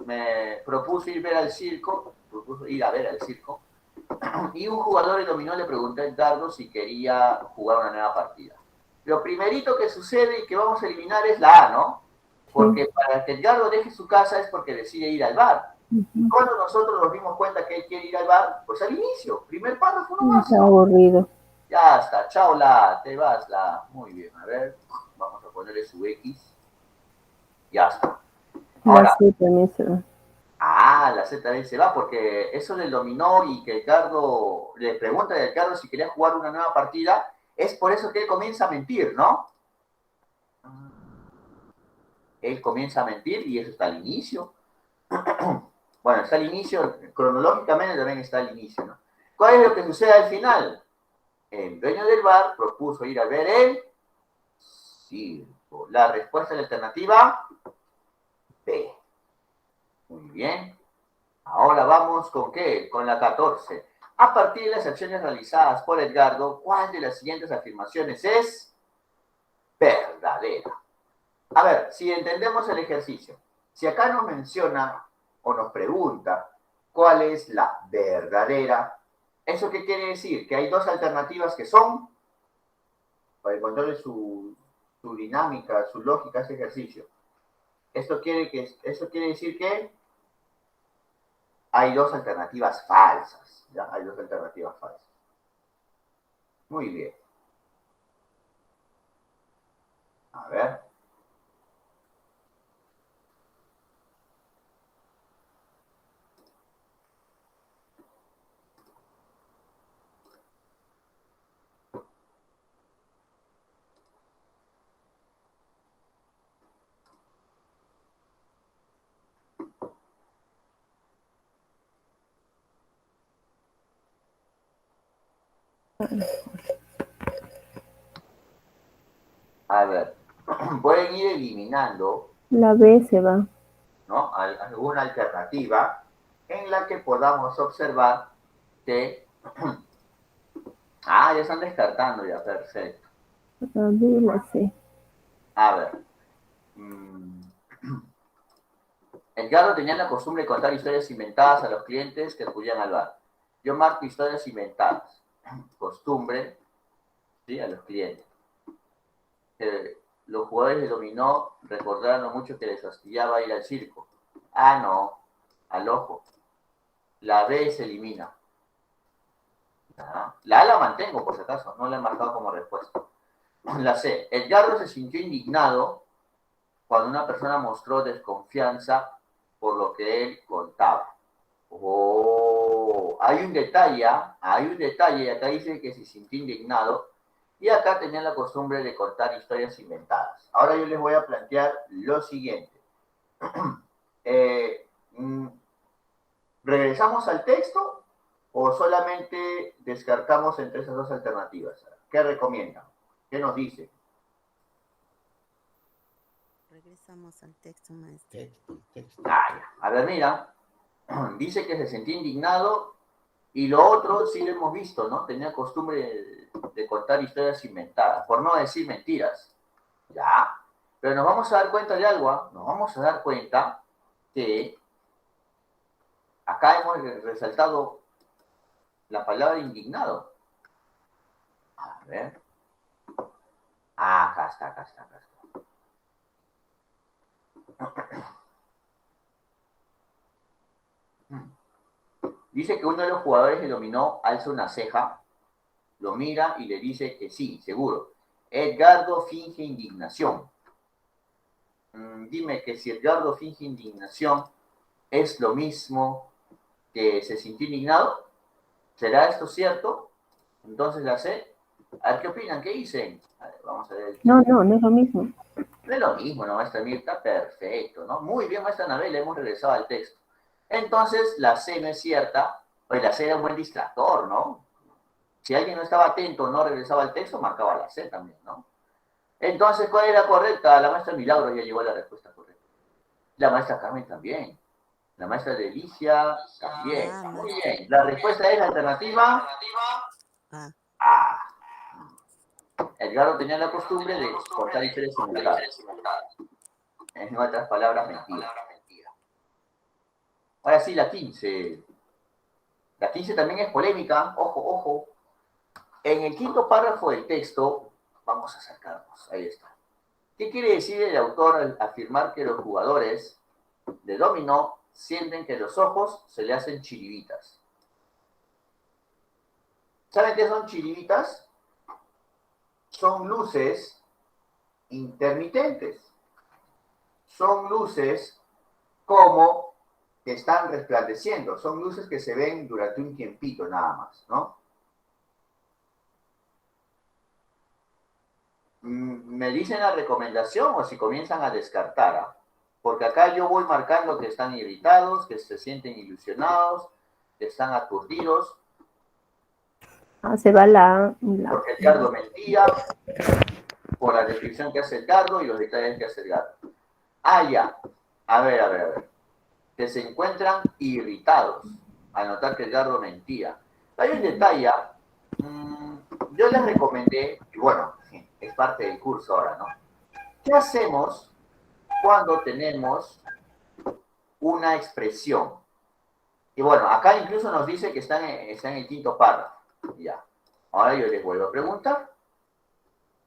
me propuso ir a ver al circo, y un jugador de dominó le preguntó a Edgardo si quería jugar una nueva partida. Lo primerito que sucede y que vamos a eliminar es la A, ¿no? Porque para que Edgardo deje su casa es porque decide ir al bar. Cuando nosotros nos dimos cuenta que él quiere ir al bar, pues al inicio, primer párrafo nomás. Está aburrido. Ya está, chao la, te vas la. Muy bien, a ver, vamos a ponerle su X. Ya está. Ahora, La C también se va. la Z también se va porque eso del dominó y que Edgardo le pregunta a Edgardo si quería jugar una nueva partida, es por eso que él comienza a mentir, ¿no? Él comienza a mentir y eso está al inicio. Bueno, está al inicio, cronológicamente también está al inicio, ¿no? ¿Cuál es lo que sucede al final? El dueño del bar propuso ir a ver el circo. La respuesta de la alternativa B. Muy bien. Ahora vamos con ¿qué? Con la 14. A partir de las acciones realizadas por Edgardo, ¿cuál de las siguientes afirmaciones es verdadera? A ver, si entendemos el ejercicio, si acá nos menciona o nos pregunta cuál es la verdadera, ¿eso qué quiere decir? Que hay dos alternativas que son, para encontrarle su dinámica, su lógica a ese ejercicio. Eso quiere decir que hay dos alternativas falsas. ¿Ya? Hay dos alternativas falsas. Muy bien. A ver. A ver. Pueden ir eliminando, La B se va. ¿no? Alguna alternativa en la que podamos observar que... ya están descartando ya, perfecto. La B y la C. A ver. Edgardo tenía la costumbre de contar historias inventadas a los clientes que acudían al bar. Yo marco historias inventadas. Costumbre, ¿sí? A los clientes. Los jugadores de dominó recordaron lo mucho que les fastidiaba ir al circo. No, al ojo. La B se elimina. La A la mantengo, por si acaso, no la he marcado como respuesta. La C. Edgardo se sintió indignado cuando una persona mostró desconfianza por lo que él contaba. Hay un detalle, acá dice que se sintió indignado, y acá tenía la costumbre de contar historias inventadas. Ahora yo les voy a plantear lo siguiente. ¿Regresamos al texto o solamente descartamos entre esas dos alternativas? ¿Qué recomiendan? ¿Qué nos dice? Regresamos al texto, maestro. Texto. Ya. A ver, mira. Dice que se sentía indignado, y lo otro sí lo hemos visto, ¿no? Tenía costumbre de contar historias inventadas, por no decir mentiras. Ya. Pero nos vamos a dar cuenta de algo, nos vamos a dar cuenta que acá hemos resaltado la palabra indignado. A ver. Acá está. Dice que uno de los jugadores que dominó alza una ceja, lo mira y le dice que sí, seguro. Edgardo finge indignación. Dime que si Edgardo finge indignación, ¿es lo mismo que se sintió indignado? ¿Será esto cierto? Entonces la C. A ver, ¿qué opinan? ¿Qué dicen? A ver, vamos a ver. No es lo mismo. No es lo mismo, ¿no, maestra Mirta? Perfecto, ¿no? Muy bien, maestra Anabel, hemos regresado al texto. Entonces, la C no es cierta, pues la C era un buen distractor, ¿no? Si alguien no estaba atento o no regresaba al texto, marcaba la C también, ¿no? Entonces, ¿cuál era correcta? La maestra Milagro ya llegó a la respuesta correcta. La maestra Carmen también. La maestra Delicia también. Muy bien. La respuesta es la alternativa A. Edgardo tenía la costumbre de contar historias inventadas. En otras palabras, mentira. Ahora sí, la 15. La 15 también es polémica. Ojo. En el quinto párrafo del texto, vamos a acercarnos. Ahí está. ¿Qué quiere decir el autor al afirmar que los jugadores de dominó sienten que los ojos se le hacen chiribitas? ¿Saben qué son chiribitas? Son luces intermitentes. Son luces como que están resplandeciendo. Son luces que se ven durante un tiempito nada más, ¿no? Me dicen la recomendación o si comienzan a descartar, porque acá yo voy marcando que están irritados, que se sienten ilusionados, que están aturdidos. Se va la... Porque Edgardo mentía por la descripción que hace Edgardo y los detalles que hace Edgardo. Ya. A ver. Que se encuentran irritados al notar que Edgardo mentía. Hay un detalle. Yo les recomendé, y bueno, es parte del curso ahora, ¿no? ¿Qué hacemos cuando tenemos una expresión? Y bueno, acá incluso nos dice que está en el quinto párrafo. Ya. Ahora yo les vuelvo a preguntar.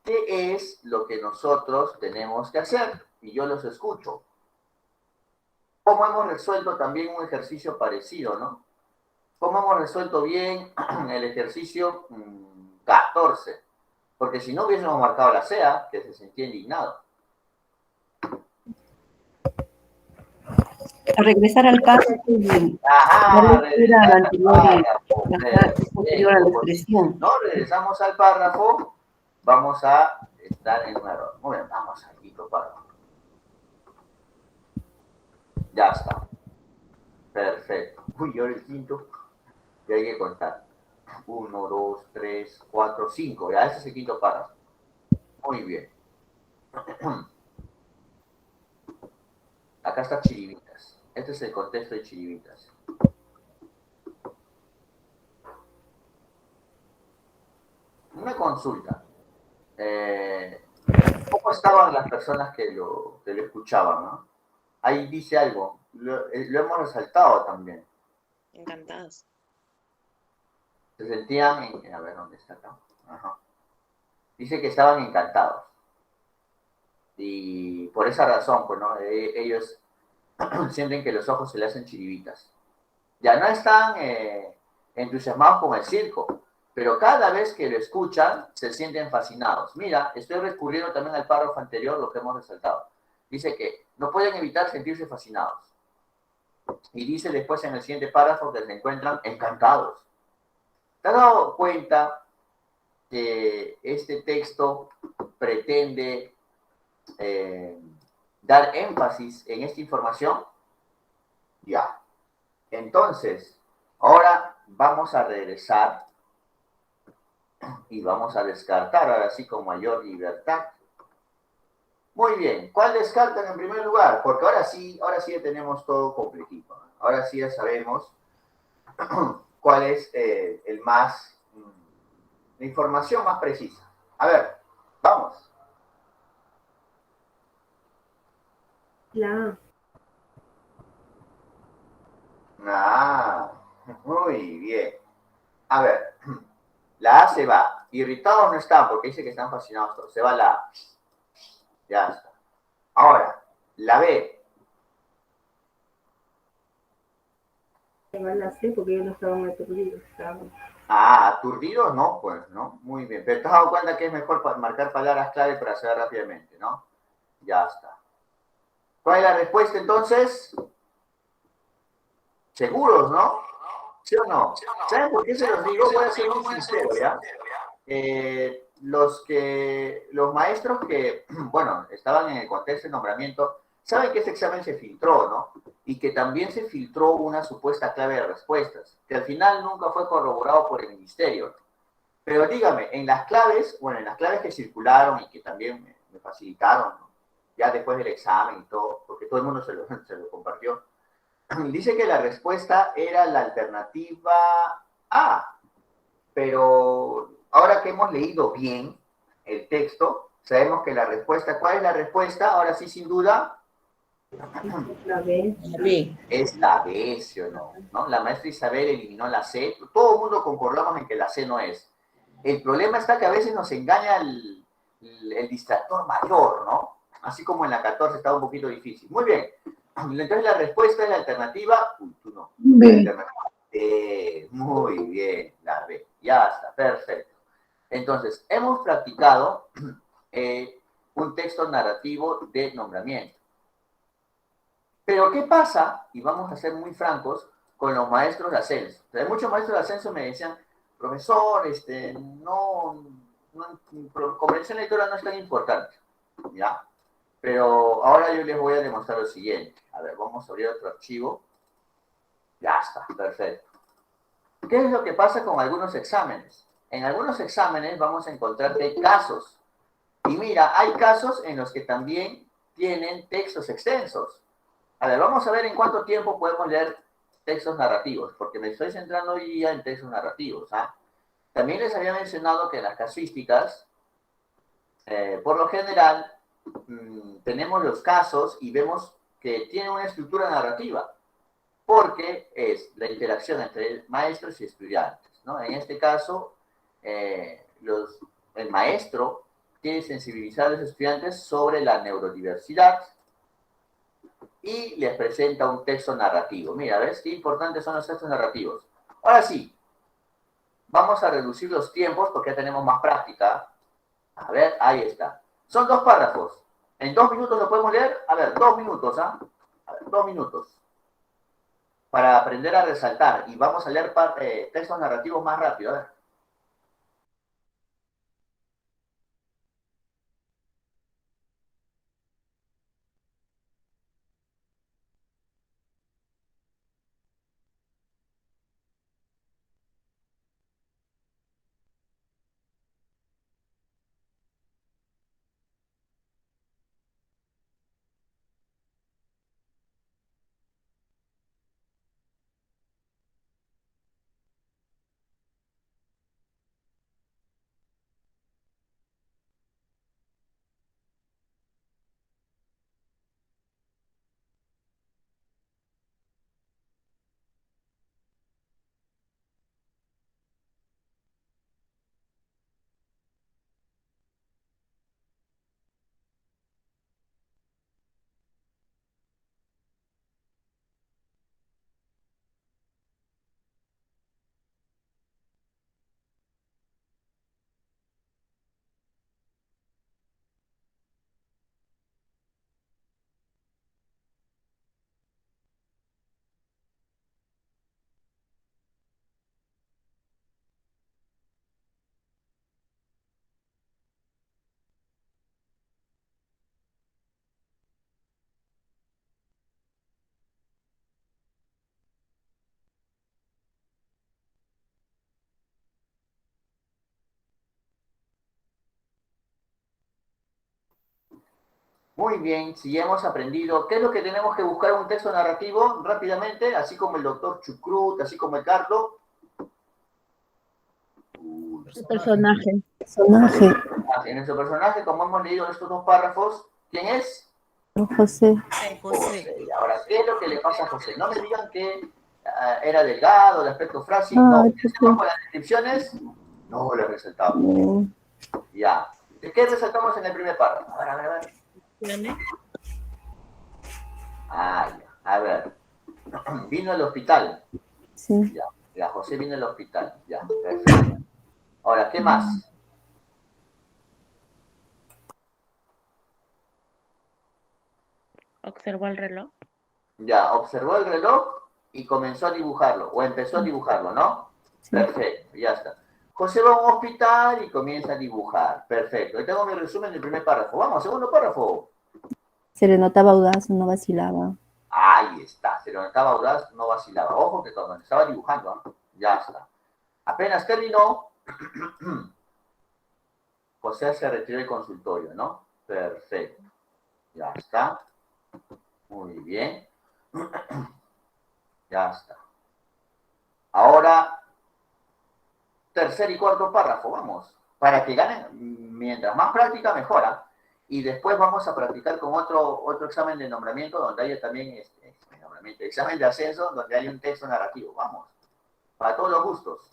¿Qué es lo que nosotros tenemos que hacer? Y yo los escucho. ¿Cómo hemos resuelto también un ejercicio parecido, no? ¿Cómo hemos resuelto bien el ejercicio 14? Porque si no hubiésemos marcado la CEA, que se sentía indignado. Regresar al párrafo y Ajá, darle lectura al anterior párrafo. posterior a la expresión. No, regresamos al párrafo, vamos a estar en un error. Muy bien, vamos al quinto párrafo. Ya está. Perfecto. Uy, ahora el quinto. Ya hay que contar. 1, 2, 3, 4, 5. Ya, ese es el quinto párrafo. Muy bien. Acá está Chiribitas. Este es el contexto de Chiribitas. Una consulta. ¿Cómo estaban las personas que lo escuchaban, no? Ahí dice algo. Lo hemos resaltado también. Encantados. Se sentían a ver, ¿dónde está acá? Ajá. Dice que estaban encantados. Y por esa razón, pues, ¿no? Ellos sienten que los ojos se le hacen chiribitas. Ya no están entusiasmados con el circo, pero cada vez que lo escuchan, se sienten fascinados. Mira, estoy recurriendo también al párrafo anterior, lo que hemos resaltado. Dice que no pueden evitar sentirse fascinados. Y dice después en el siguiente párrafo que se encuentran encantados. ¿Te has dado cuenta que este texto pretende dar énfasis en esta información? Ya. Entonces, ahora vamos a regresar y vamos a descartar ahora sí con mayor libertad. Muy bien, ¿cuál descartan en primer lugar? Porque ahora sí ya tenemos todo completito. Ahora sí ya sabemos cuál es la información más precisa. A ver, vamos. La Muy bien. A ver, la A se va. Irritados no están porque dice que están fascinados todos. Se va la A. Ya está. Ahora, la B. se va la C porque ellos no estaban aturdidos. Aturdidos no, pues, ¿no? Muy bien. Pero te has dado cuenta que es mejor marcar palabras clave para hacer rápidamente, ¿no? Ya está. ¿Cuál es la respuesta entonces? Seguros, ¿no? ¿Sí o no? ¿Saben por qué se los digo? Voy a ser muy sincero, ¿ya? Los maestros que, bueno, estaban en el contexto de nombramiento, saben que este examen se filtró, ¿no? Y que también se filtró una supuesta clave de respuestas, que al final nunca fue corroborado por el ministerio, ¿no? Pero dígame, en las claves que circularon y que también me facilitaron, ¿no? Ya después del examen y todo, porque todo el mundo se lo compartió, dice que la respuesta era la alternativa A, pero ahora que hemos leído bien el texto, sabemos que la respuesta, ¿cuál es la respuesta? Ahora sí, sin duda, La B. es la B, ¿sí o no? ¿No? La maestra Isabel eliminó la C, todo el mundo concordamos en que la C no es. El problema está que a veces nos engaña el distractor mayor, ¿no? Así como en la 14 estaba un poquito difícil. Muy bien. Entonces la respuesta es la alternativa. Uy, tú no. B. Muy bien, la B. Ya está, perfecto. Entonces, hemos practicado un texto narrativo de nombramiento. Pero, ¿qué pasa? Y vamos a ser muy francos con los maestros de ascenso. O sea, muchos maestros de ascenso me decían, profesor, comprensión lectora no es tan importante, ¿ya? Pero ahora yo les voy a demostrar lo siguiente. A ver, vamos a abrir otro archivo. Ya está, perfecto. ¿Qué es lo que pasa con algunos exámenes? En algunos exámenes vamos a encontrar que hay casos. Y mira, hay casos en los que también tienen textos extensos. A ver, vamos a ver en cuánto tiempo podemos leer textos narrativos, porque me estoy centrando hoy día en textos narrativos. También les había mencionado que en las casuísticas, por lo general, tenemos los casos y vemos que tienen una estructura narrativa, porque es la interacción entre maestros y estudiantes, ¿no? En este caso, el maestro quiere sensibilizar a los estudiantes sobre la neurodiversidad, y les presenta un texto narrativo. Mira, ¿ves qué importantes son los textos narrativos? Ahora sí, vamos a reducir los tiempos porque ya tenemos más práctica. A ver, ahí está. Son 2 párrafos. ¿En 2 minutos lo podemos leer? A ver, 2 minutos, ¿ah? A ver, 2 minutos. Para aprender a resaltar. Y vamos a leer textos narrativos más rápido. A ver. Muy bien, si ya hemos aprendido, ¿qué es lo que tenemos que buscar en un texto narrativo rápidamente? Así como el doctor Chucrut, así como el Carlos. El personaje. Personaje, En nuestro personaje, como hemos leído en estos 2 párrafos, ¿quién es? don José. José. Y ahora, ¿qué es lo que le pasa a José? No me digan que era delgado, de aspecto frágil, Ah, no. José. Con las descripciones, no le resaltamos. Ya. ¿De qué resaltamos en el primer párrafo? A ver. Ah, ya. A ver. Vino al hospital. Sí. Ya, José vino al hospital. Ya, perfecto. Ahora, ¿qué más? Observó el reloj. Ya, observó el reloj y comenzó a dibujarlo, o empezó a dibujarlo, ¿no? Sí. Perfecto, ya está. José va a un hospital y comienza a dibujar. Perfecto. Ahí tengo mi resumen del primer párrafo. Vamos, segundo párrafo. Se le notaba audaz, no vacilaba. Ahí está. Se lo notaba audaz, no vacilaba. Ojo que cuando estaba dibujando, ¿no? Ya está. Apenas terminó, José se retiró del consultorio, ¿no? Perfecto. Ya está. Muy bien. Ya está. Ahora, tercer y cuarto párrafo, vamos. Para que ganen, mientras más práctica, mejora. Y después vamos a practicar con otro examen de nombramiento donde haya también examen de ascenso donde hay un texto narrativo. Vamos. Para todos los gustos.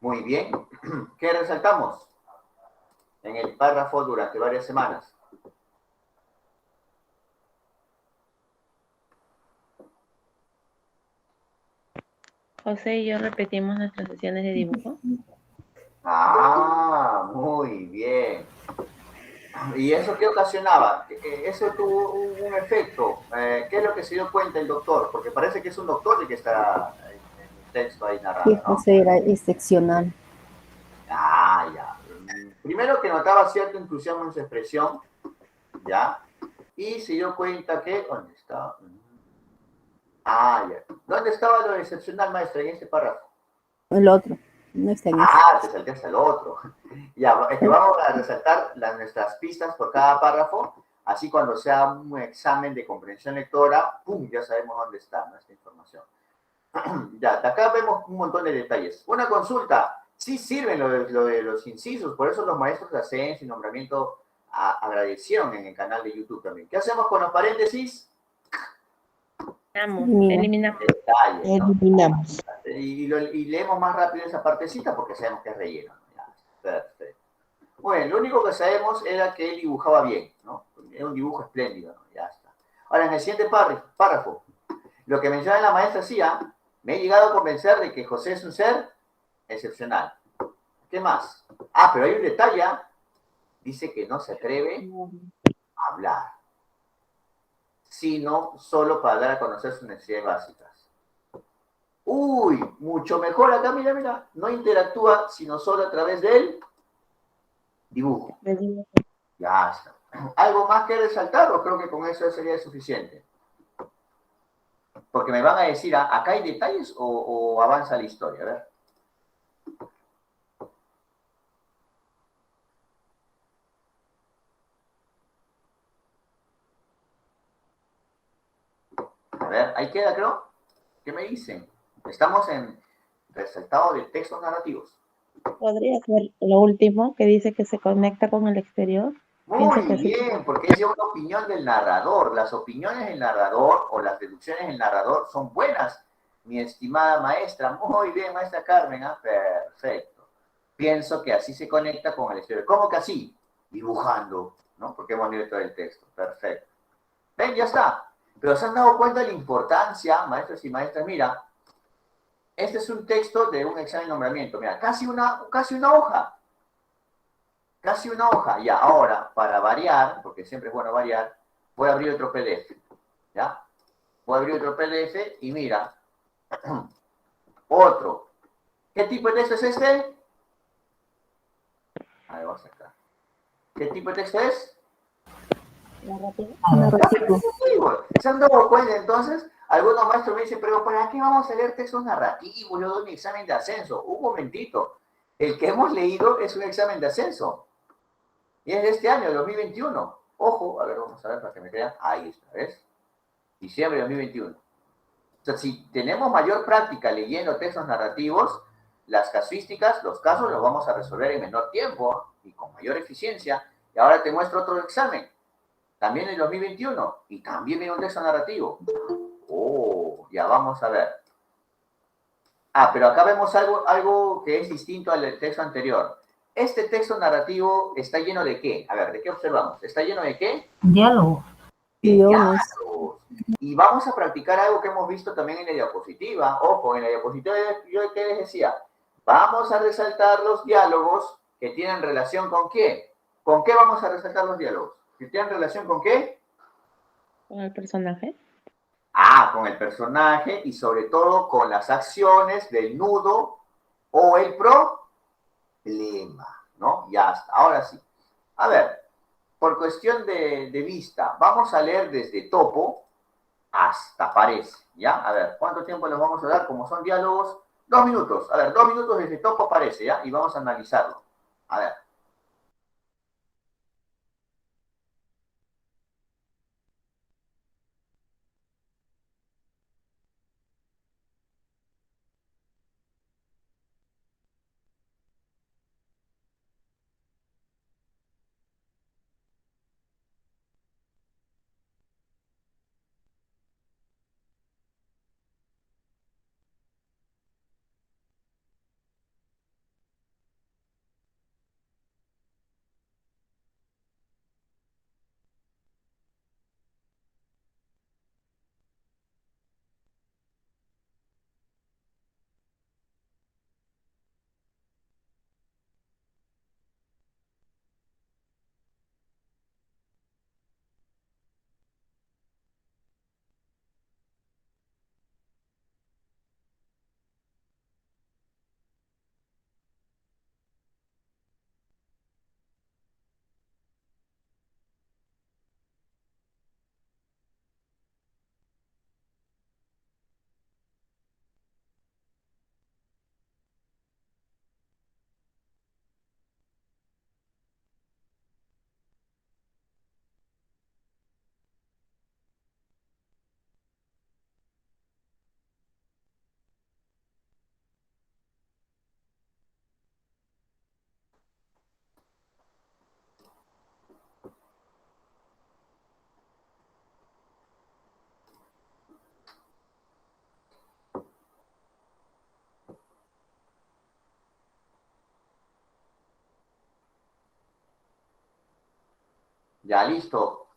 Muy bien. ¿Qué resaltamos en el párrafo durante varias semanas? José y yo repetimos nuestras sesiones de dibujo. Ah, muy bien. ¿Y eso qué ocasionaba? Eso tuvo un efecto. ¿Qué es lo que se dio cuenta el doctor? Porque parece que es un doctor el que está en el texto ahí Sí, narrando, ¿no? José era excepcional. Ah, ya. Primero que notaba cierta intuición en su expresión, ¿ya? Y se dio cuenta que, ¿dónde está? Ah, ya. ¿Dónde estaba lo excepcional, maestra, en este párrafo? El otro, no está en ese. Ah, te saltaste al otro. Ya, es que vamos a resaltar nuestras pistas por cada párrafo, así cuando sea un examen de comprensión lectora, ¡pum!, ya sabemos dónde está nuestra información. Ya, de acá vemos un montón de detalles. Una consulta, sí sirven lo de los incisos, por eso los maestros de ascenso y nombramiento agradecieron en el canal de YouTube también. ¿Qué hacemos con los paréntesis? Mira, Eliminamos. Detalles, ¿no? Eliminamos. Y leemos más rápido esa partecita porque sabemos que es relleno, ¿no? Ya, perfecto. Bueno, lo único que sabemos era que él dibujaba bien, ¿no? Era un dibujo espléndido, ¿no? Ya está. Ahora, en el siguiente párrafo, lo que menciona la maestra Cia, me he llegado a convencer de que José es un ser excepcional. ¿Qué más? Ah, pero hay un detalle. Dice que no se atreve a hablar, sino solo para dar a conocer sus necesidades básicas. Uy, mucho mejor acá, mira, mira. No interactúa, sino solo a través del dibujo. Ya está. ¿Algo más que resaltar o creo que con eso sería suficiente? Porque me van a decir, ¿acá hay detalles o avanza la historia? A ver. A ver, ahí queda, creo. ¿Qué me dicen? Estamos en resaltado de textos narrativos. Podría ser lo último que dice que se conecta con el exterior. Muy Pienso que sí. bien, porque es ya una opinión del narrador. Las opiniones del narrador o las deducciones del narrador son buenas, mi estimada maestra. Muy bien, maestra Carmen. Perfecto. Pienso que así se conecta con el exterior. ¿Cómo que así? Dibujando, ¿no? Porque hemos leído todo el texto. Perfecto. Ven, ya está. Pero se han dado cuenta de la importancia, maestros y maestras. Mira, este es un texto de un examen de nombramiento. Mira, casi una hoja. Casi una hoja. Ya, ahora, para variar, porque siempre es bueno variar, voy a abrir otro PDF. ¿Ya? Voy a abrir otro PDF y mira, otro. ¿Qué tipo de texto es este? A ver, vamos a sacar. ¿Qué tipo de texto es? narrativo. ¿Se han dado cuenta entonces? Algunos maestros me dicen, pero ¿para qué vamos a leer textos narrativos? Yo doy mi examen de ascenso. Un momentito. El que hemos leído es un examen de ascenso. Y es de este año, de 2021. Ojo, a ver, vamos a ver para que me crean. Ahí está, ¿ves? Diciembre de 2021. O sea, si tenemos mayor práctica leyendo textos narrativos, las casuísticas, los casos los vamos a resolver en menor tiempo y con mayor eficiencia. Y ahora te muestro otro examen, también en 2021, y también viene un texto narrativo. Oh, ya vamos a ver. Ah, pero acá vemos algo que es distinto al texto anterior. Este texto narrativo está lleno de ¿qué? A ver, ¿de qué observamos? ¿Está lleno de qué? Diálogo. De Guiones. diálogos. Y vamos a practicar algo que hemos visto también en la diapositiva. Ojo, en la diapositiva yo qué les decía, vamos a resaltar los diálogos que tienen relación con qué. ¿Con qué vamos a resaltar los diálogos? ¿Que tienen relación con qué? Con el personaje. Ah, con el personaje y sobre todo con las acciones del nudo o el problema, ¿no? Ya está, ahora sí. A ver, por cuestión de vista, vamos a leer desde topo hasta parece, ¿ya? A ver, ¿cuánto tiempo les vamos a dar? Como son diálogos, 2 minutos. A ver, 2 minutos desde topo parece, ¿ya? Y vamos a analizarlo. A ver. Ya, listo.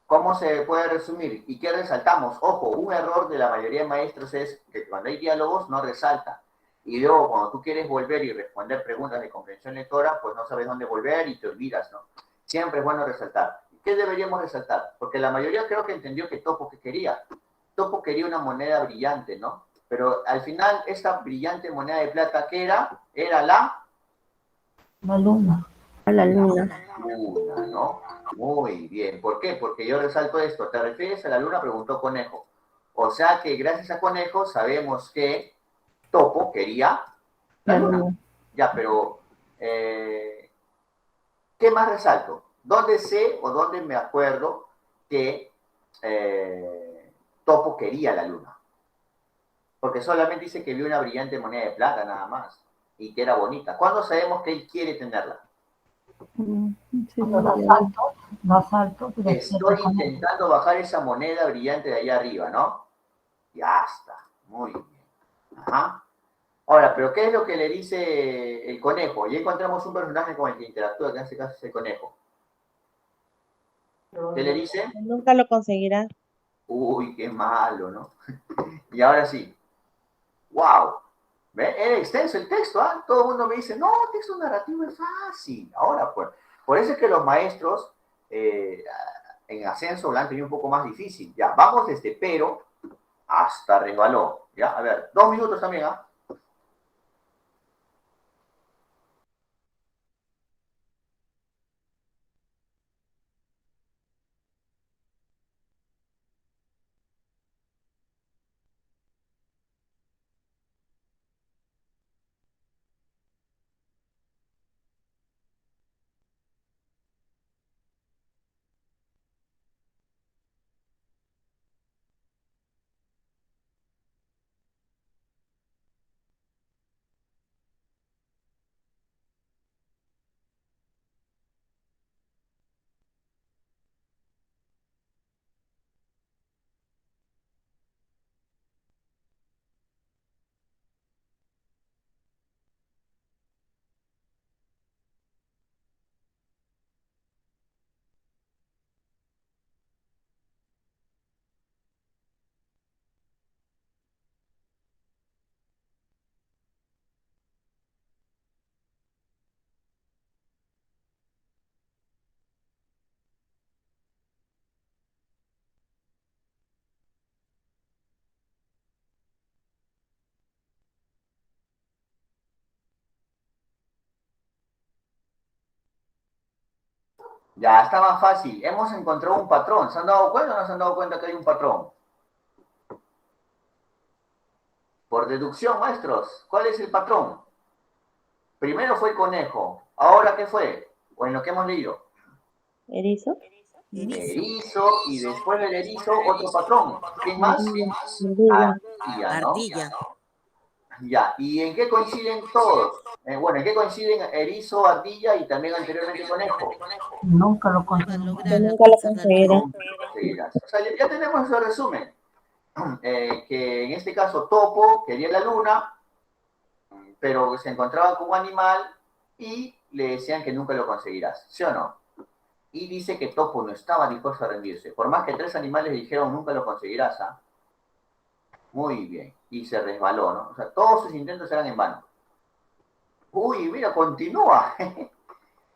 ¿Cómo se puede resumir? ¿Y qué resaltamos? Ojo, un error de la mayoría de maestros es que cuando hay diálogos no resalta. Y luego cuando tú quieres volver y responder preguntas de comprensión lectora, pues no sabes dónde volver y te olvidas, ¿no? Siempre es bueno resaltar. ¿Qué deberíamos resaltar? Porque la mayoría creo que entendió que Topo que quería. Topo quería una moneda brillante, ¿no? Pero al final esta brillante moneda de plata, ¿qué era? Era La luna. A la luna. luna, ¿no? Muy bien. ¿Por qué? Porque yo resalto esto. ¿Te refieres a la luna? Preguntó Conejo. O sea que gracias a Conejo sabemos que Topo quería la La luna. luna. Ya, pero ¿qué más resalto? ¿Dónde sé o dónde me acuerdo que Topo quería la luna? Porque solamente dice que vio una brillante moneda de plata nada más y que era bonita. ¿Cuándo sabemos que él quiere tenerla? Sí, Cuando no, da salto y despierta Estoy con él. intentando bajar esa moneda brillante de allá arriba, ¿no? Ya está. Muy bien. Ajá. Ahora, pero ¿qué es lo que le dice el conejo? Ya encontramos un personaje con el que interactúa, que en este caso es el conejo. ¿Qué le dice? Nunca lo conseguirás. Uy, qué malo, ¿no? Y ahora sí. ¡Wow! ¿Ve? Era extenso el texto, ¿ah? Todo el mundo me dice, no, texto narrativo es fácil. Ahora, pues, por eso es que los maestros en ascenso lo han tenido un poco más difícil. Ya, vamos desde pero hasta resbaló. Ya, a ver, 2 minutos también, ¿ah? Ya está más fácil. Hemos encontrado un patrón. ¿Se han dado cuenta o no se han dado cuenta que hay un patrón? Por deducción, maestros, ¿cuál es el patrón? Primero fue el conejo. ¿Ahora qué fue? O en lo que hemos leído. ¿Erizo? Erizo y después del erizo otro patrón. ¿Quién más? Ardilla. Ardilla, ¿no? Ardilla. Ya, ¿y en qué coinciden todos? Bueno, ¿en qué coinciden erizo, ardilla y también anteriormente conejo? Nunca lo Va a conseguí. lograr Nunca lo alcanzar la conseguirás. luna. Seguirás. O sea, ya tenemos ese resumen. Que en este caso Topo quería la luna, pero se encontraba con un animal y le decían que nunca lo conseguirás, ¿sí o no? Y dice que Topo no estaba dispuesto a rendirse. Por más que 3 animales le dijeron nunca lo conseguirás, ¿ah? Muy bien. Y se resbaló, ¿no? O sea, todos sus intentos eran en vano. Uy, mira, continúa.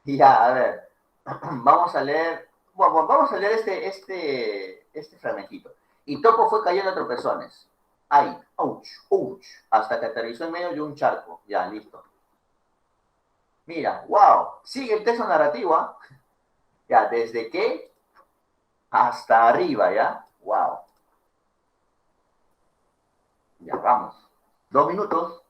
Ya, a ver. Vamos a leer. Bueno, vamos a leer este fragmentito. Y Topo fue cayendo a tropezones. Ay, ouch, ouch. Hasta que aterrizó en medio de un charco. Ya, listo. Mira, wow. Sigue el texto narrativo, ¿ah? Ya, desde qué hasta arriba, ¿ya? Wow. Ya, vamos. 2 minutos.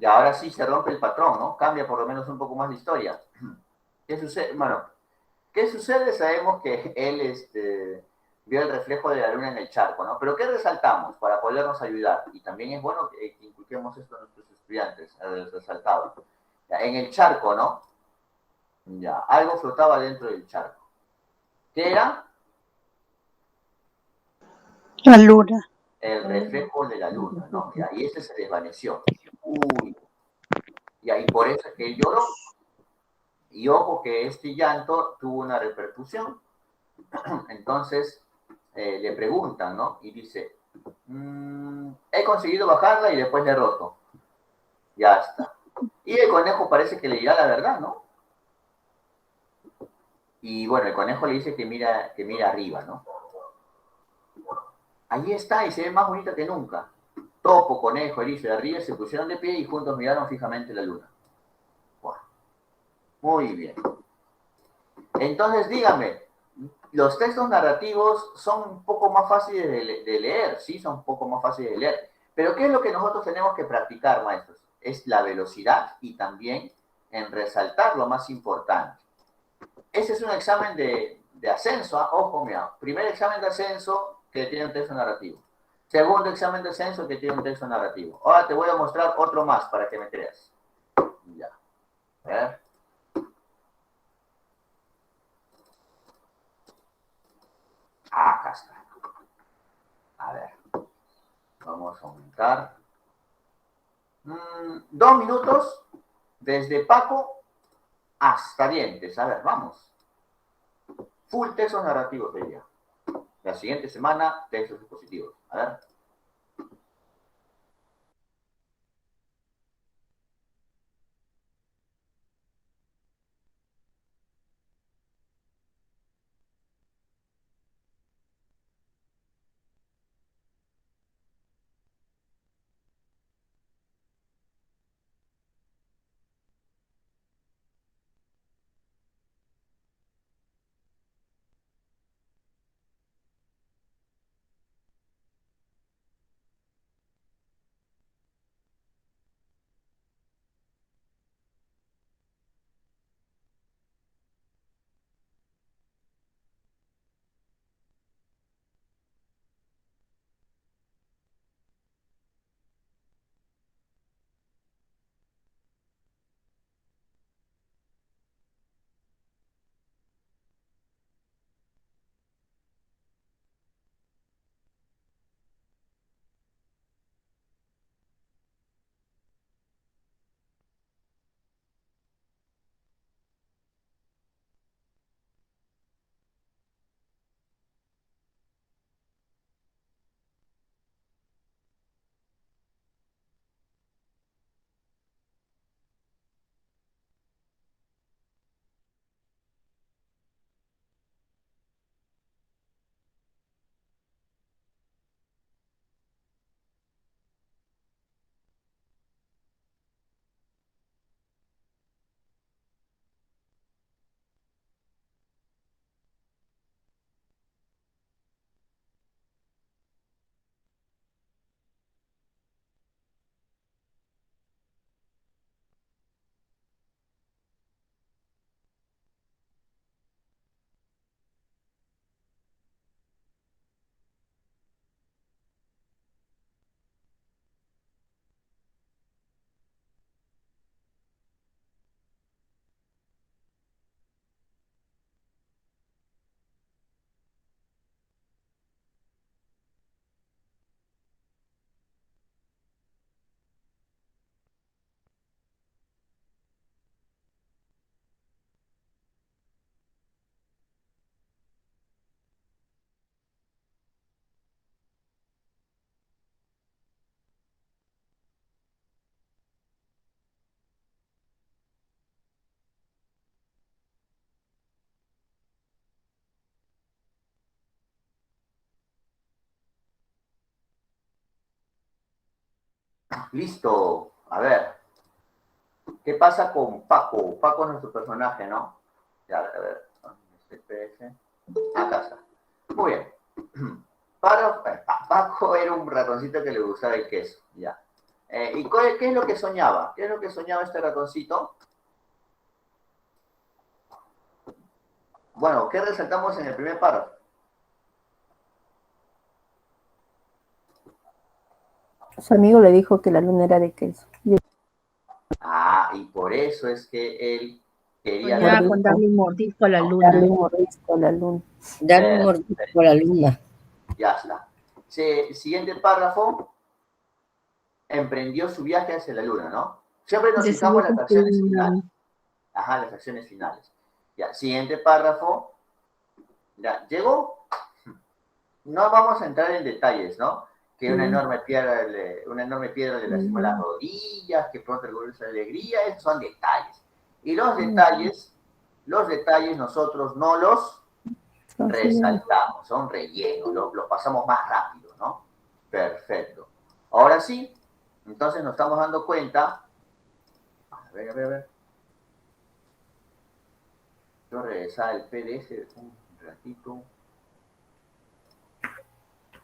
Y ahora sí se rompe el patrón, ¿no? Cambia por lo menos un poco más la historia. ¿Qué sucede? Bueno, ¿qué sucede? Sabemos que él vio el reflejo de la luna en el charco, ¿no? Pero ¿qué resaltamos para podernos ayudar? Y también es bueno que inculquemos esto a nuestros estudiantes, el resaltado. Ya, en el charco, ¿no? Ya, algo flotaba dentro del charco. ¿Qué era? La luna. El reflejo de la luna, ¿no? Ya, y ese se desvaneció. Uy, y ahí por eso es que él lloró. Y ojo que este llanto tuvo una repercusión. Entonces le preguntan, ¿no? Y dice, he conseguido bajarla y después le he roto. Ya está. Y el conejo parece que le dirá la verdad, ¿no? Y bueno, el conejo le dice que mira arriba, ¿no? Allí está y se ve más bonita que nunca. Topo, conejo, erizo y arriba se pusieron de pie y juntos miraron fijamente la luna. Bueno, muy bien. Entonces dígame, los textos narrativos son un poco más fáciles de leer, sí, son un poco más fáciles de leer. Pero ¿qué es lo que nosotros tenemos que practicar, maestros? Es la velocidad y también en resaltar lo más importante. Ese es un examen de ascenso, ¿eh? Ojo, mira, primer examen de ascenso que tiene un texto narrativo. Segundo examen de ascenso que tiene un texto narrativo. Ahora te voy a mostrar otro más para que me creas. Ya. A ver. Acá está. A ver. Vamos a aumentar. 2 minutos desde Paco hasta Dientes. A ver, vamos. Full textos narrativos de ella. La siguiente semana, textos expositivos. A ver. Listo. A ver. ¿Qué pasa con Paco? Paco es nuestro personaje, ¿no? Ya, a ver. Acá está. Muy bien. Paco era un ratoncito que le gustaba el queso. Ya. ¿Y qué es lo que soñaba? ¿Qué es lo que soñaba este ratoncito? Bueno, ¿qué resaltamos en el primer párrafo? Su amigo le dijo que la luna era de queso. Ah, y por eso es que él quería Soñaba dar... con darle un mordisco a la Darle luna. un mordisco a la luna. Darle un mordisco a la luna. Ya está. Siguiente párrafo. Emprendió su viaje hacia la luna, ¿no? Siempre nos Se fijamos subió en las con acciones su luna. finales. Ajá, las acciones finales. Ya, siguiente párrafo. Ya, ¿llegó? No vamos a entrar en detalles, ¿no? Que una enorme piedra le lastimó las rodillas, que pronto el gobierno de alegría, esos son detalles. Y los detalles nosotros no los resaltamos, son relleno, lo pasamos más rápido, ¿no? Perfecto. Ahora sí, entonces nos estamos dando cuenta. A ver. Yo regresaba el PDF un ratito.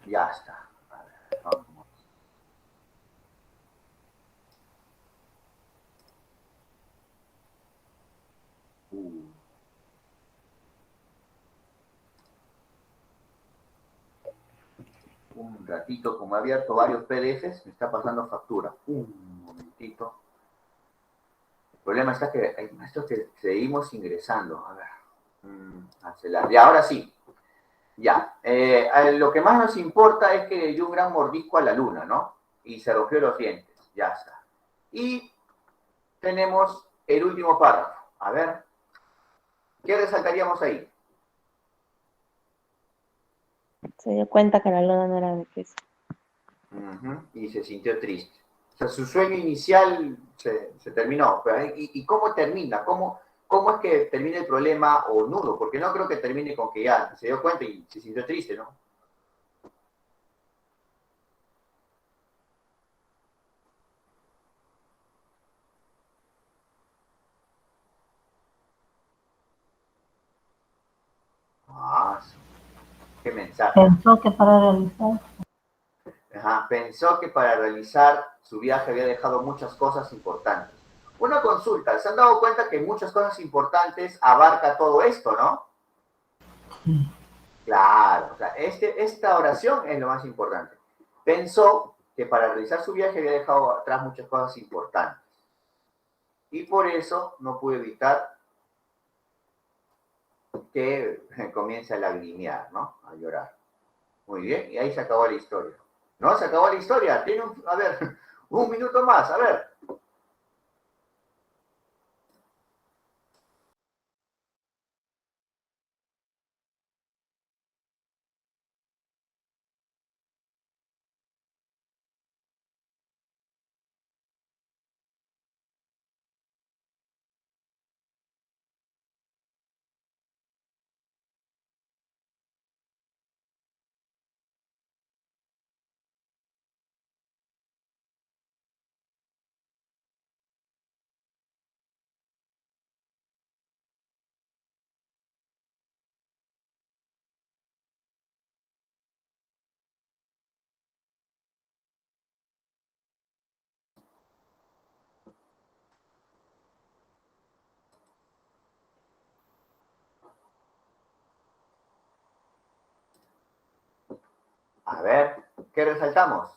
Ya está. A ver, vamos. Un ratito, como he abierto varios PDFs, me está pasando factura. Un momentito. El problema está que hay maestros que seguimos ingresando. A ver. Cancelar. Ya, ahora sí. Ya. Lo que más nos importa es que le dio un gran mordisco a la luna, ¿no? Y se rompió los dientes. Ya está. Y tenemos el último párrafo. A ver. ¿Qué resaltaríamos ahí? Se dio cuenta que la luna no era de queso. Y se sintió triste. O sea, su sueño inicial se terminó. ¿Y cómo termina? ¿Cómo es que termina el problema o nudo? Porque no creo que termine con que ya se dio cuenta y se sintió triste, ¿no? Qué mensaje. Pensó que para realizar. Pensó que para realizar su viaje había dejado muchas cosas importantes. Una consulta, ¿se han dado cuenta que muchas cosas importantes abarca todo esto, no? Sí. Claro, o sea, esta oración es lo más importante. Pensó que para realizar su viaje había dejado atrás muchas cosas importantes. Y por eso no pudo evitar que comience a lagrimear, ¿no? A llorar. Muy bien, y ahí se acabó la historia. ¿No? Se acabó la historia. Tiene a ver, un minuto más, a ver. A ver, ¿qué resaltamos?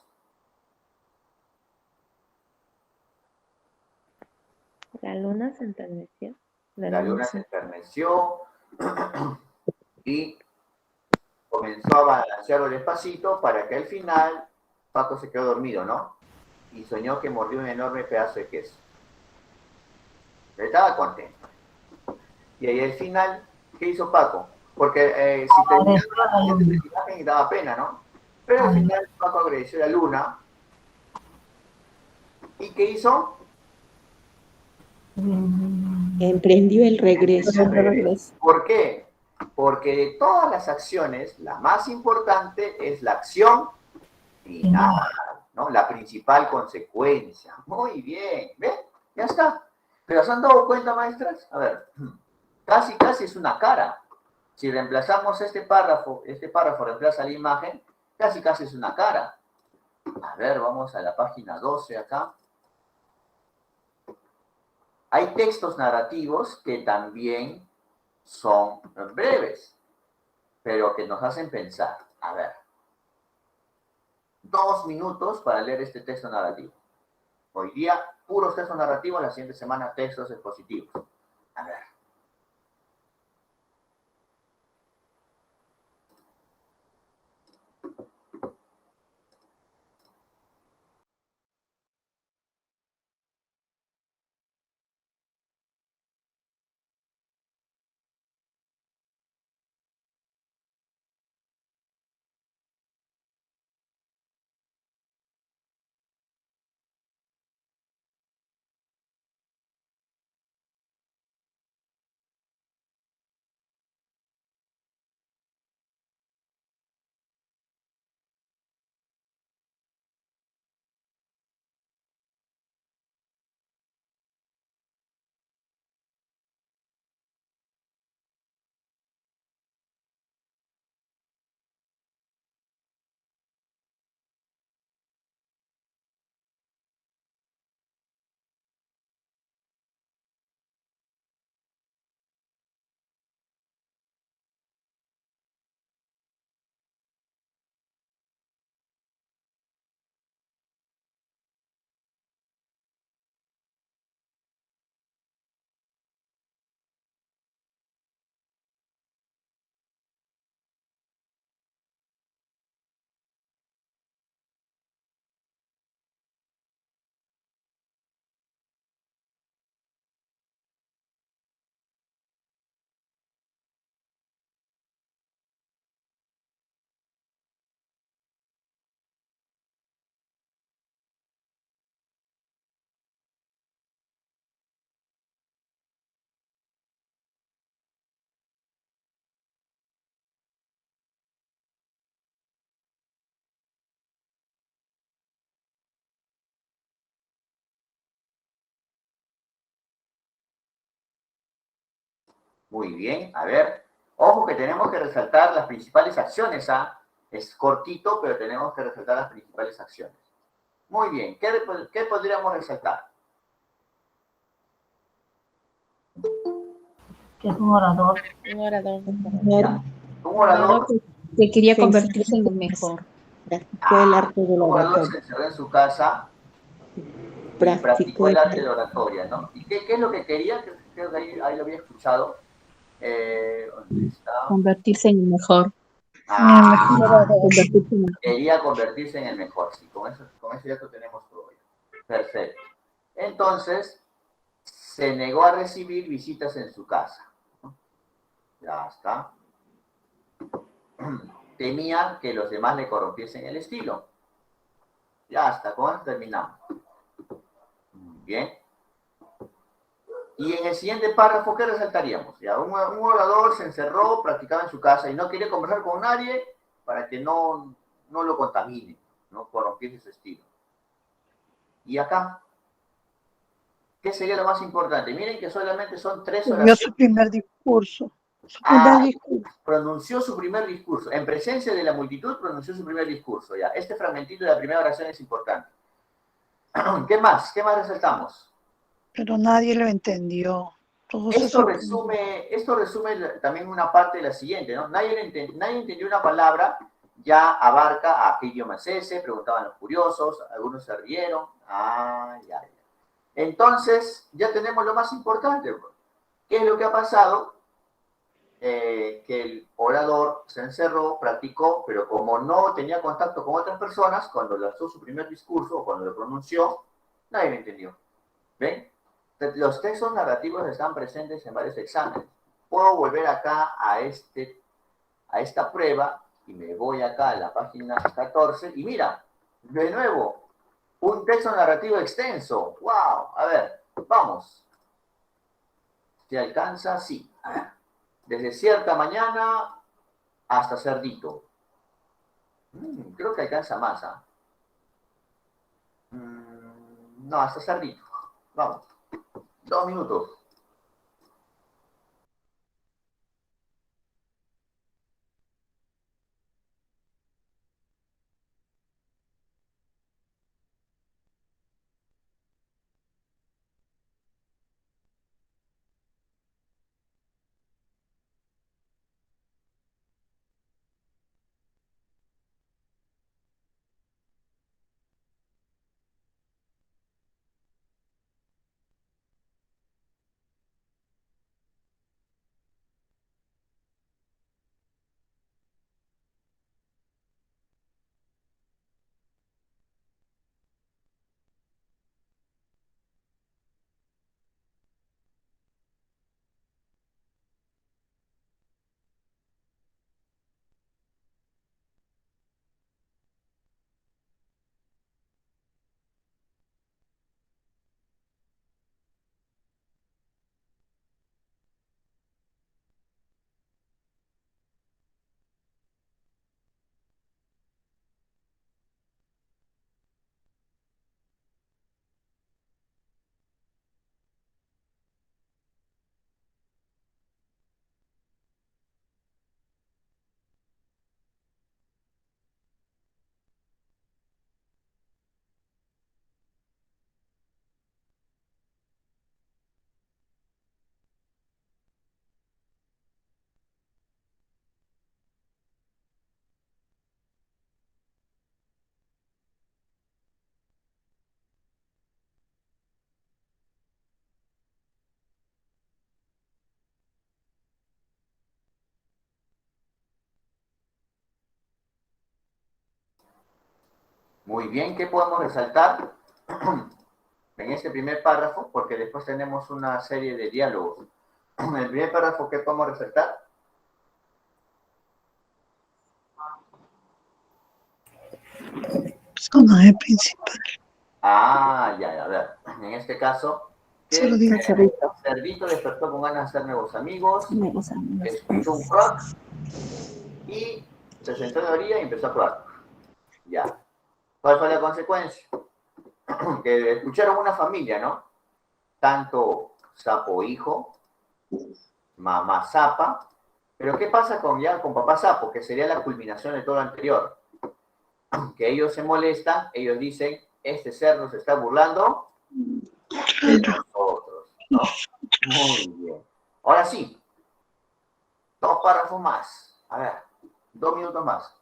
La luna se enterneció. La luna se enterneció y comenzó a balancearlo despacito para que al final Paco se quedó dormido, ¿no? Y soñó que mordió un enorme pedazo de queso. Estaba contento. Y ahí al final, ¿qué hizo Paco? Porque si terminaba la imagen y daba pena, ¿no? Pero al final Paco agradeció a la luna. ¿Y qué hizo? Emprendió el regreso. ¿Por qué? Porque de todas las acciones, la más importante es la acción final, ¿no? La principal consecuencia. Muy bien, ¿ven? Ya está. ¿Pero se han dado cuenta, maestras? A ver, casi es una cara. Si reemplazamos este párrafo reemplaza la imagen, casi es una cara. A ver, vamos a la página 12 acá. Hay textos narrativos que también son breves, pero que nos hacen pensar. A ver, 2 minutos para leer este texto narrativo. Hoy día, puros textos narrativos, la siguiente semana, textos expositivos. A ver. Muy bien, a ver. Ojo que tenemos que resaltar las principales acciones, ¿ah? Es cortito, pero tenemos que resaltar las principales acciones. Muy bien, ¿qué podríamos resaltar? Que es un orador. Un orador. Ya. Un orador Que quería Se convertirse en encerró el mejor. Practicó el arte de la un orador se oratoria. encerró en su casa y Practicó practicó el el arte arte. de oratoria, ¿no? ¿Y qué es lo que quería? Creo que ahí lo había escuchado. ¿Dónde está? Convertirse en el mejor. Ah, Convertirse en el quería convertirse en el mejor, sí, con eso ya lo tenemos todo ya. Perfecto. Entonces, se negó a recibir visitas en su casa. Ya está. Temía que los demás le corrompiesen el estilo. Ya está, con esto terminamos. Bien. Y en el siguiente párrafo, ¿qué resaltaríamos? Ya, un orador se encerró, practicaba en su casa y no quería conversar con nadie para que no lo contamine, no corrompiese su estilo. Y acá, ¿qué sería lo más importante? Miren que solamente son 3 Dio oraciones. su primer discurso. Ah, pronunció su primer discurso. En presencia de la multitud pronunció su primer discurso. Ya, este fragmentito de la primera oración es importante. ¿Qué más? ¿Qué más resaltamos? Pero nadie lo entendió. Todos se Esto sorprendieron. resume también una parte de la siguiente, ¿no? Nadie entendió una palabra, ya abarca a qué idioma es ese, preguntaban los curiosos, algunos se rieron. Ah, ya. Entonces, ya tenemos lo más importante. ¿Qué es lo que ha pasado? Que el orador se encerró, practicó, pero como no tenía contacto con otras personas, cuando lanzó su primer discurso o cuando lo pronunció, nadie lo entendió. ¿Ven? Los textos narrativos están presentes en varios exámenes. Puedo volver acá a esta prueba y me voy acá a la página 14 y mira, de nuevo, un texto narrativo extenso. ¡Wow! A ver, vamos. ¿Se alcanza? Sí. A ver. Desde cierta mañana hasta cerdito. Creo que alcanza más, ¿ah? No, hasta cerdito. Vamos. 2 minutos. Muy bien, ¿qué podemos resaltar en este primer párrafo? Porque después tenemos una serie de diálogos. En el primer párrafo, ¿qué podemos resaltar? Personaje principal. Ah, ya, a ver. En este caso, Solo ¿qué digo Cerdito. Cerdito despertó con ganas de hacer nuevos amigos, Nuevos amigos. escuchó un rock y se sentó en la orilla y empezó a actuar. Ya. ¿Cuál fue la consecuencia? Que escucharon una familia, ¿no? Tanto sapo hijo, mamá zapa, pero ¿qué pasa con ya con papá sapo? Que sería la culminación de todo lo anterior. Que ellos se molestan, ellos dicen, este cerdo se está burlando de nosotros, ¿no? Muy bien. Ahora sí, 2 párrafos más. A ver, 2 minutos más.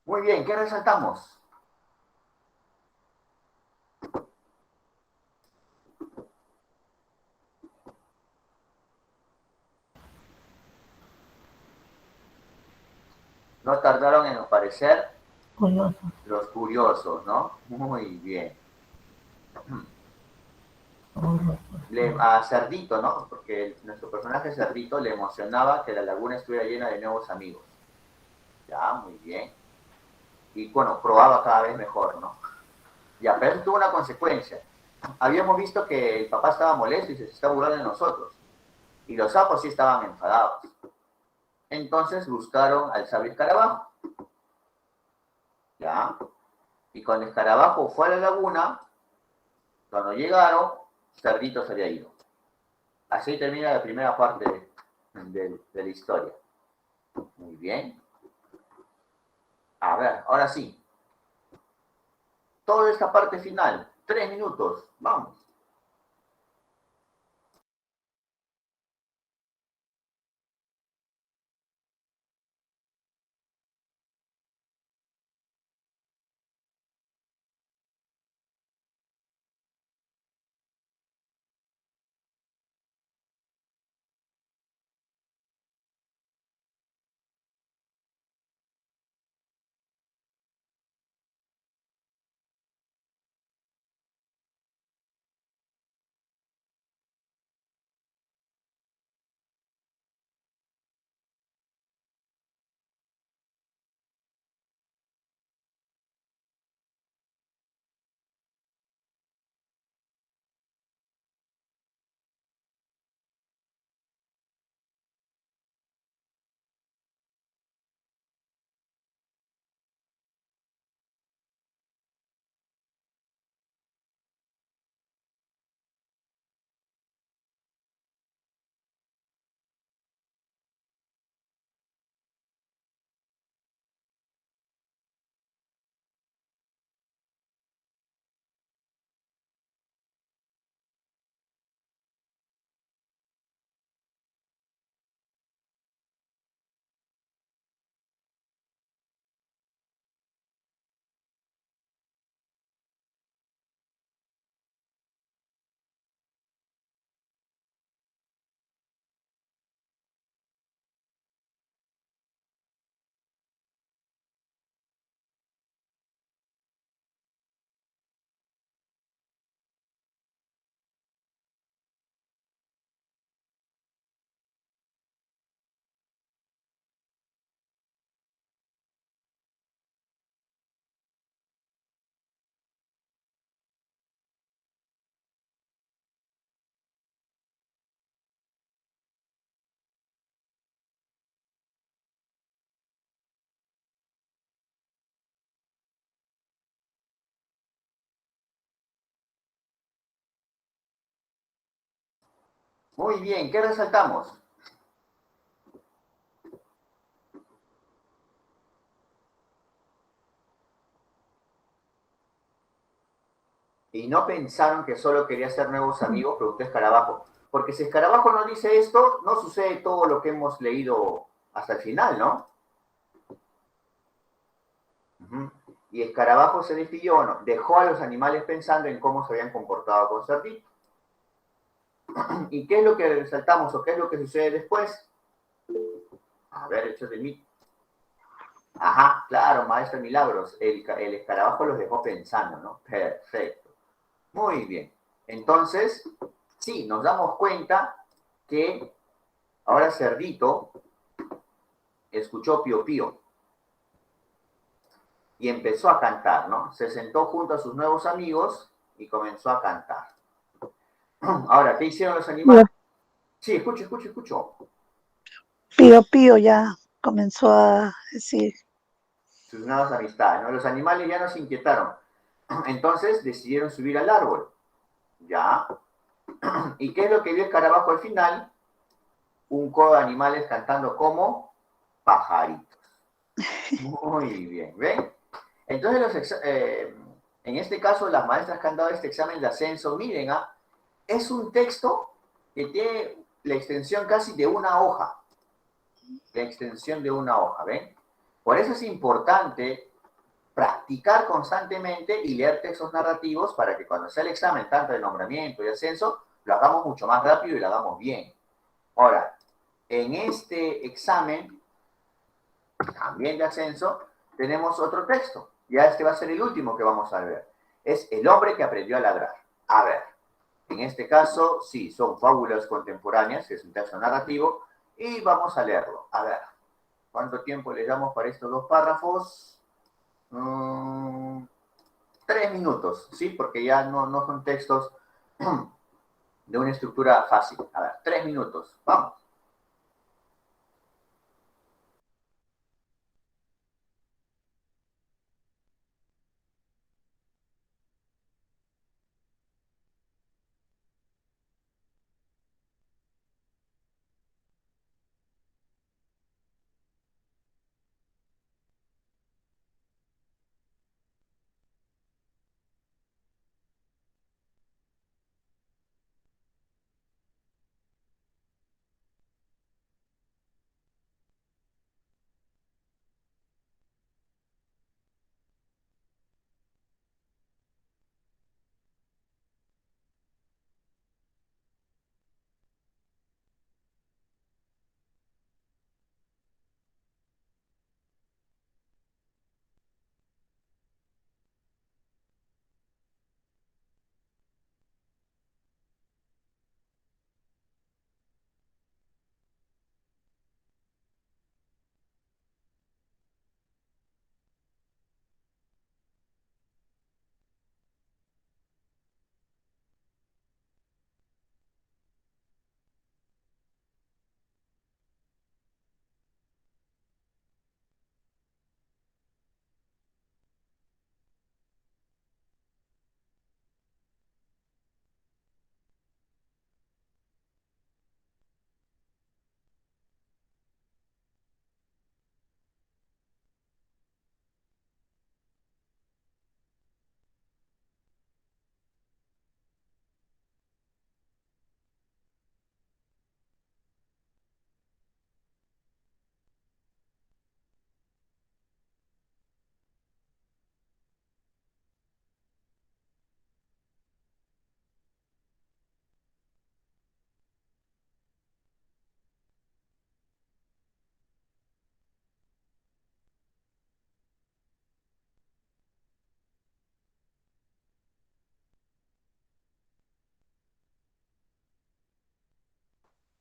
Muy bien, ¿qué resaltamos? No tardaron en aparecer Curioso. los curiosos, ¿no? Muy bien. A Cerdito, ¿no? Porque nuestro personaje Cerdito le emocionaba que la laguna estuviera llena de nuevos amigos. Ya, muy bien. Y bueno, probaba cada vez mejor, ¿no? Ya, pero eso tuvo una consecuencia. Habíamos visto que el papá estaba molesto y se estaba burlando de nosotros. Y los sapos sí estaban enfadados. Entonces buscaron al sabio escarabajo. ¿Ya? Y cuando el escarabajo fue a la laguna, cuando llegaron, Cerdito se había ido. Así termina la primera parte de la historia. Muy bien. A ver, ahora sí. Toda esta parte final, 3 minutos. Vamos. Muy bien, ¿qué resaltamos? Y no pensaron que solo quería hacer nuevos amigos, preguntó Escarabajo. Porque si Escarabajo no dice esto, no sucede todo lo que hemos leído hasta el final, ¿no? Uh-huh. Y Escarabajo se despidió, bueno, dejó a los animales pensando en cómo se habían comportado con Cerdito. ¿Y qué es lo que resaltamos o qué es lo que sucede después? A ver, hechos de mí. Ajá, claro, maestro Milagros. El Escarabajo los dejó pensando, ¿no? Perfecto. Muy bien. Entonces, sí, nos damos cuenta que ahora Cerdito escuchó Pío Pío y empezó a cantar, ¿no? Se sentó junto a sus nuevos amigos y comenzó a cantar. Ahora, ¿qué hicieron los animales? Sí, escucho. Pío Pío ya comenzó a decir, Sus nuevas amistades, ¿no? Los animales ya no se inquietaron. Entonces decidieron subir al árbol. Ya. ¿Y qué es lo que vio Escarabajo al final? Un coro de animales cantando como pajaritos. Muy bien, ¿ven? Entonces, en este caso, las maestras que han dado este examen de ascenso, miren, es un texto que tiene la extensión casi de una hoja. La extensión de una hoja, ¿ven? Por eso es importante practicar constantemente y leer textos narrativos para que cuando sea el examen, tanto de nombramiento y ascenso, lo hagamos mucho más rápido y lo hagamos bien. Ahora, en este examen, también de ascenso, tenemos otro texto. Ya este va a ser el último que vamos a ver. Es El hombre que aprendió a ladrar. A ver, en este caso, sí, son fábulas contemporáneas, que es un texto narrativo, y vamos a leerlo. A ver, ¿cuánto tiempo le damos para estos dos párrafos? 3 minutos, ¿sí? Porque ya no son textos de una estructura fácil. A ver, 3 minutos. Vamos.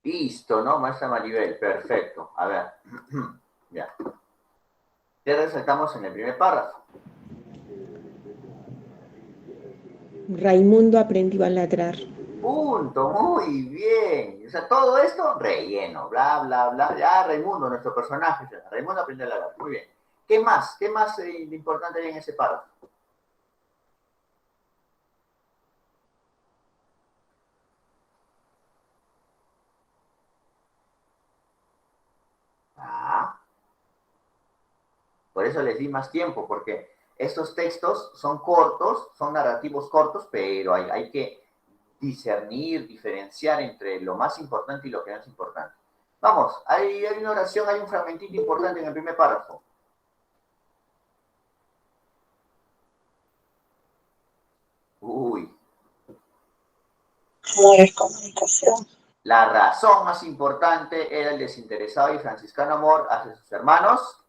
Listo, ¿no? Maestra Maribel, perfecto. A ver, ya. ¿Qué resaltamos en el primer párrafo? Raimundo aprendió a ladrar. Punto, muy bien. O sea, todo esto, relleno, bla, bla, bla. Ya, Raimundo, nuestro personaje. Ya. Raimundo aprendió a ladrar. Muy bien. ¿Qué más? ¿Qué más de importante hay en ese párrafo? Por eso les di más tiempo, porque estos textos son cortos, son narrativos cortos, pero hay que discernir, diferenciar entre lo más importante y lo que no es importante. Vamos, hay una oración, hay un fragmentito importante en el primer párrafo. Uy. Amor es comunicación. La razón más importante era el desinteresado y franciscano amor hacia sus hermanos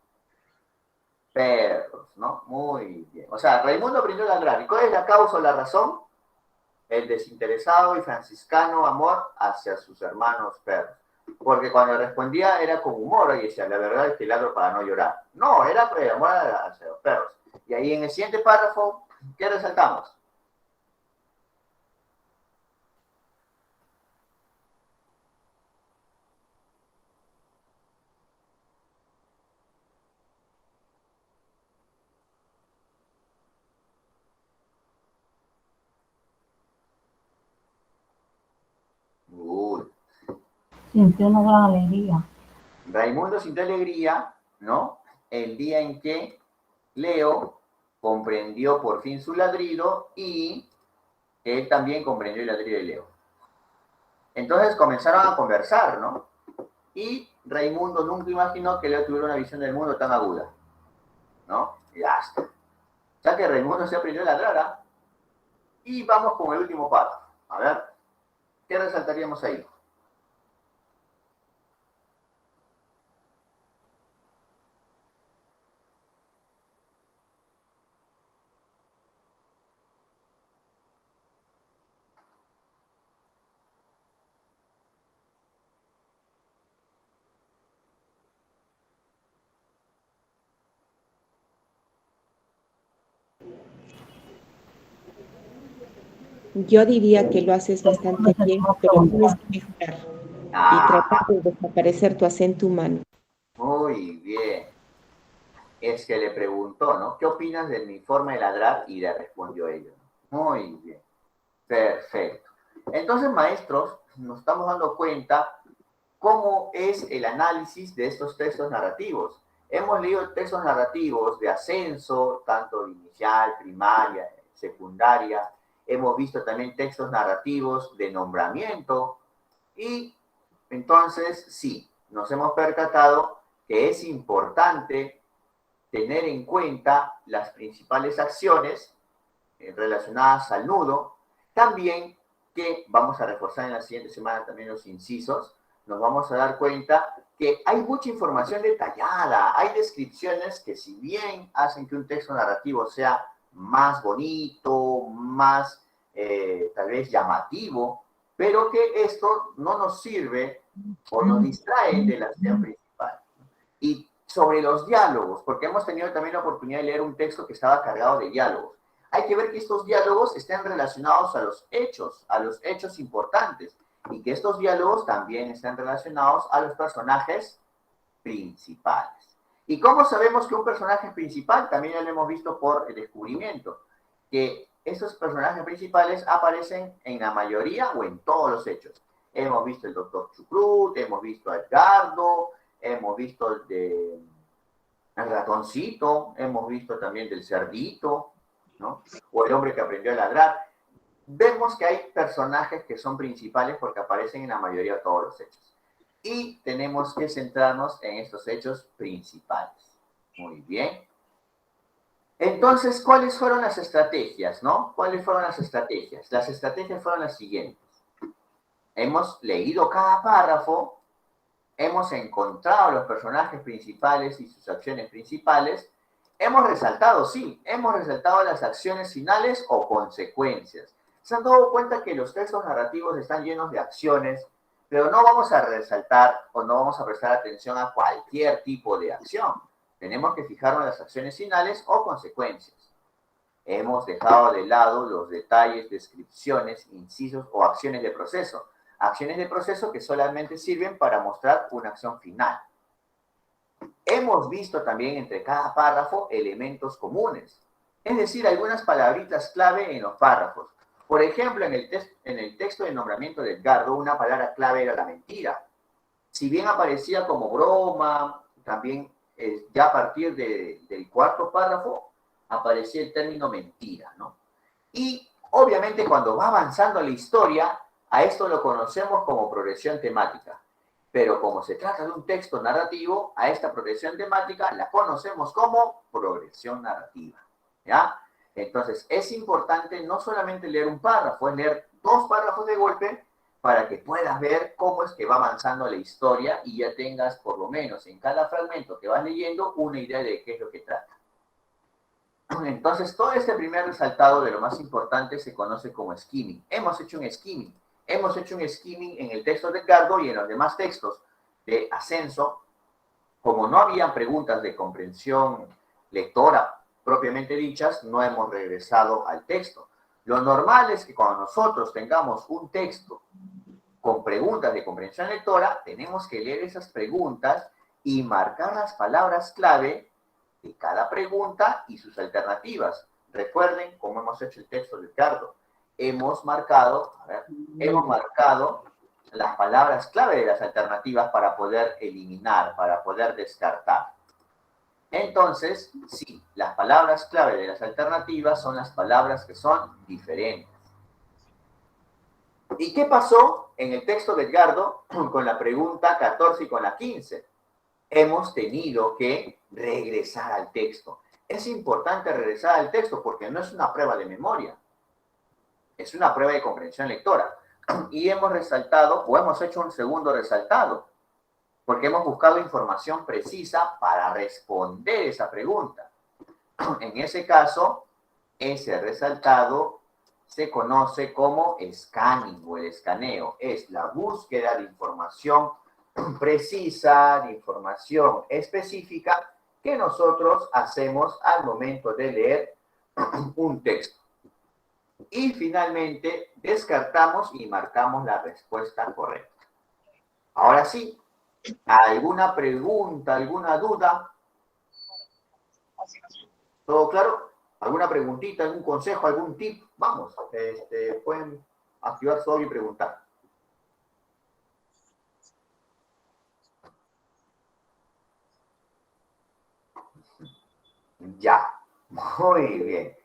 perros, ¿no? Muy bien. O sea, Raimundo aprendió a ladrar. ¿Y cuál es la causa o la razón? El desinteresado y franciscano amor hacia sus hermanos perros. Porque cuando respondía era con humor y decía, la verdad es que ladro para no llorar. No, era por el amor hacia los perros. Y ahí en el siguiente párrafo, ¿qué resaltamos? Uy. Sintió una gran alegría. Raimundo sintió alegría, ¿no? El día en que Leo comprendió por fin su ladrido y él también comprendió el ladrido de Leo. Entonces comenzaron a conversar, ¿no? Y Raimundo nunca imaginó que Leo tuviera una visión del mundo tan aguda, ¿no? Y ya está. O sea que Raimundo se aprendió a ladrar, ¿ah? Y vamos con el último párrafo. A ver, ¿qué resaltaríamos ahí? Yo diría que lo haces bastante bien, pero tienes que mejorar y tratar de desaparecer tu acento humano. Muy bien. Es que le preguntó, ¿no? ¿Qué opinas de mi forma de ladrar? Y le respondió ella. Muy bien. Perfecto. Entonces, maestros, nos estamos dando cuenta cómo es el análisis de estos textos narrativos. Hemos leído textos narrativos de ascenso, tanto de inicial, primaria, secundaria. Hemos visto también textos narrativos de nombramiento. Y entonces, sí, nos hemos percatado que es importante tener en cuenta las principales acciones relacionadas al nudo. También que vamos a reforzar en la siguiente semana también los incisos, nos vamos a dar cuenta que hay mucha información detallada, hay descripciones que si bien hacen que un texto narrativo sea más bonito, más tal vez llamativo, pero que esto no nos sirve o nos distrae de la acción principal. Y sobre los diálogos, porque hemos tenido también la oportunidad de leer un texto que estaba cargado de diálogos. Hay que ver que estos diálogos estén relacionados a los hechos importantes, y que estos diálogos también estén relacionados a los personajes principales. ¿Y cómo sabemos que un personaje es principal? También ya lo hemos visto por el descubrimiento, que estos personajes principales aparecen en la mayoría o en todos los hechos. Hemos visto el doctor Chucrut, hemos visto a Edgardo, hemos visto el ratoncito, hemos visto también del cerdito, ¿no? O el hombre que aprendió a ladrar. Vemos que hay personajes que son principales porque aparecen en la mayoría de todos los hechos. Y tenemos que centrarnos en estos hechos principales. Muy bien. Entonces, ¿cuáles fueron las estrategias, no? ¿Cuáles fueron las estrategias? Las estrategias fueron las siguientes. Hemos leído cada párrafo, hemos encontrado los personajes principales y sus acciones principales, hemos resaltado, sí, hemos resaltado las acciones finales o consecuencias. Se han dado cuenta que los textos narrativos están llenos de acciones, pero no vamos a resaltar o no vamos a prestar atención a cualquier tipo de acción. Tenemos que fijarnos en las acciones finales o consecuencias. Hemos dejado de lado los detalles, descripciones, incisos o acciones de proceso. Acciones de proceso que solamente sirven para mostrar una acción final. Hemos visto también entre cada párrafo elementos comunes, es decir, algunas palabritas clave en los párrafos. Por ejemplo, en el texto de nombramiento de Edgardo, una palabra clave era la mentira. Si bien aparecía como broma, también ya a partir del cuarto párrafo, aparecía el término mentira, ¿no? Y obviamente cuando va avanzando la historia, a esto lo conocemos como progresión temática. Pero como se trata de un texto narrativo, a esta progresión temática la conocemos como progresión narrativa, ¿ya? Entonces, es importante no solamente leer un párrafo, es leer 2 párrafos de golpe para que puedas ver cómo es que va avanzando la historia y ya tengas, por lo menos en cada fragmento que vas leyendo, una idea de qué es lo que trata. Entonces, todo este primer resaltado de lo más importante se conoce como skimming. Hemos hecho un skimming. Hemos hecho un skimming en el texto de Edgardo y en los demás textos de Ascenso. Como no había preguntas de comprensión lectora propiamente dichas, no hemos regresado al texto. Lo normal es que cuando nosotros tengamos un texto con preguntas de comprensión lectora, tenemos que leer esas preguntas y marcar las palabras clave de cada pregunta y sus alternativas. Recuerden cómo hemos hecho el texto de Edgardo. Hemos marcado las palabras clave de las alternativas para poder eliminar, para poder descartar. Entonces, sí, las palabras clave de las alternativas son las palabras que son diferentes. ¿Y qué pasó en el texto de Edgardo con la pregunta 14 y con la 15? Hemos tenido que regresar al texto. Es importante regresar al texto porque no es una prueba de memoria. Es una prueba de comprensión lectora. Y hemos resaltado, o hemos hecho un segundo resaltado, porque hemos buscado información precisa para responder esa pregunta. En ese caso, ese resaltado se conoce como scanning o el escaneo. Es la búsqueda de información precisa, de información específica que nosotros hacemos al momento de leer un texto. Y finalmente descartamos y marcamos la respuesta correcta. Ahora sí, ¿alguna pregunta, alguna duda? ¿Todo claro? ¿Alguna preguntita, algún consejo, algún tip? Vamos, pueden activar su audio y preguntar. Ya, muy bien.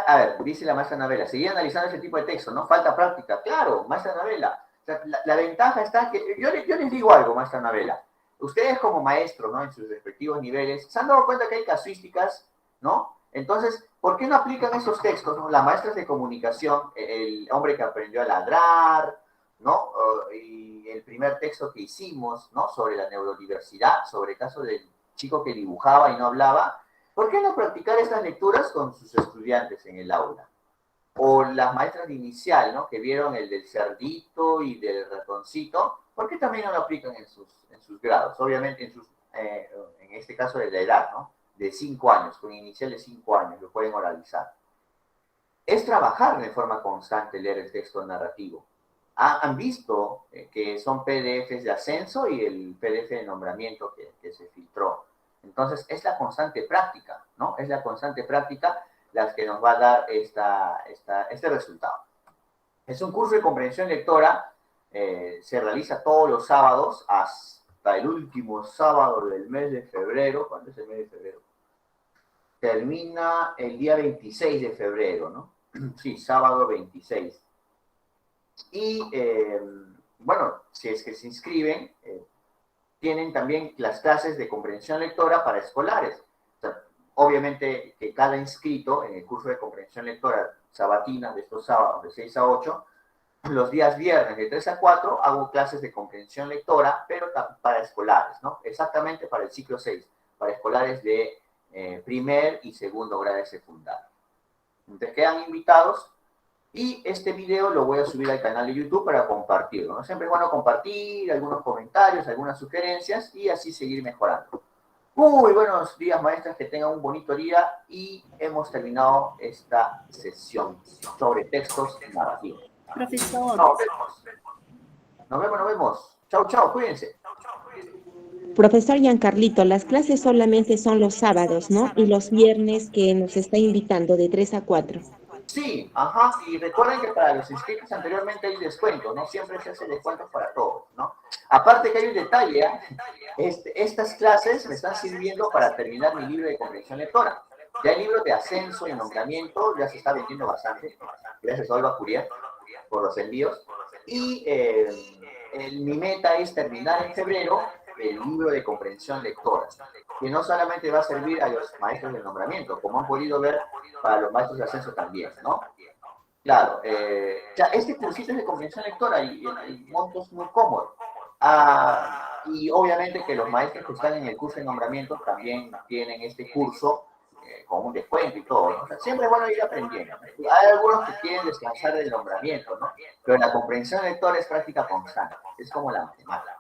A ver, dice la maestra Anabela, seguir analizando ese tipo de texto, ¿no? Falta práctica. Claro, maestra Anabela. O sea, la ventaja está que, yo les digo algo, maestra Anabela. Ustedes como maestros, ¿no? En sus respectivos niveles, se han dado cuenta que hay casuísticas, ¿no? Entonces, ¿por qué no aplican esos textos, ¿no? Las maestras de comunicación, el hombre que aprendió a ladrar, ¿no? Y el primer texto que hicimos, ¿no? Sobre la neurodiversidad, sobre el caso del chico que dibujaba y no hablaba. ¿Por qué no practicar estas lecturas con sus estudiantes en el aula? O las maestras de inicial, ¿no? Que vieron el del cerdito y del ratoncito, ¿por qué también no lo aplican en sus grados? Obviamente, en este caso de la edad, ¿no? De 5 años, con inicial de 5 años, lo pueden oralizar. Es trabajar de forma constante leer el texto narrativo. Han visto que son PDFs de Ascenso y el PDF de nombramiento que se filtró. Entonces, es la constante práctica, ¿no? Es la constante práctica la que nos va a dar este resultado. Es un curso de comprensión lectora, se realiza todos los sábados hasta el último sábado del mes de febrero. ¿Cuándo es el mes de febrero? Termina el día 26 de febrero, ¿no? Sí, sábado 26. Y, bueno, si es que se inscriben, tienen también las clases de comprensión lectora para escolares. O sea, obviamente que cada inscrito en el curso de comprensión lectora sabatina de estos sábados de 6 a 8, los días viernes de 3 a 4 hago clases de comprensión lectora, pero para escolares, ¿no? Exactamente para el ciclo 6, para escolares de primer y segundo grado de secundaria. Entonces quedan invitados. Y este video lo voy a subir al canal de YouTube para compartirlo, ¿no? Siempre es bueno compartir algunos comentarios, algunas sugerencias y así seguir mejorando. Muy buenos días, maestras, que tengan un bonito día y hemos terminado esta sesión sobre textos narrativos. Profesor. Nos vemos. Chau, cuídense. Profesor Giancarlito, las clases solamente son los sábados, ¿no? Y los viernes que nos está invitando de 3 a 4. Sí, ajá, y recuerden que para los inscritos anteriormente hay descuento, no siempre se hace descuentos para todos, ¿no? Aparte que hay un detalle, ¿eh? Estas clases me están sirviendo para terminar mi libro de comprensión lectora. Ya el libro de ascenso y nombramiento ya se está vendiendo bastante, gracias a Olva Curiel por los envíos, y mi meta es terminar en febrero el libro de comprensión lectora, que no solamente va a servir a los maestros de nombramiento, como han podido ver, para los maestros de ascenso también, ¿no? Claro, ya este cursito es de comprensión lectora y el monto es muy cómodo. Y obviamente que los maestros que están en el curso de nombramiento también tienen este curso con un descuento y todo, ¿no? O sea, siempre es bueno ir aprendiendo. Hay algunos que quieren descansar del nombramiento, ¿no? Pero la comprensión lectora es práctica constante, es como la matemática.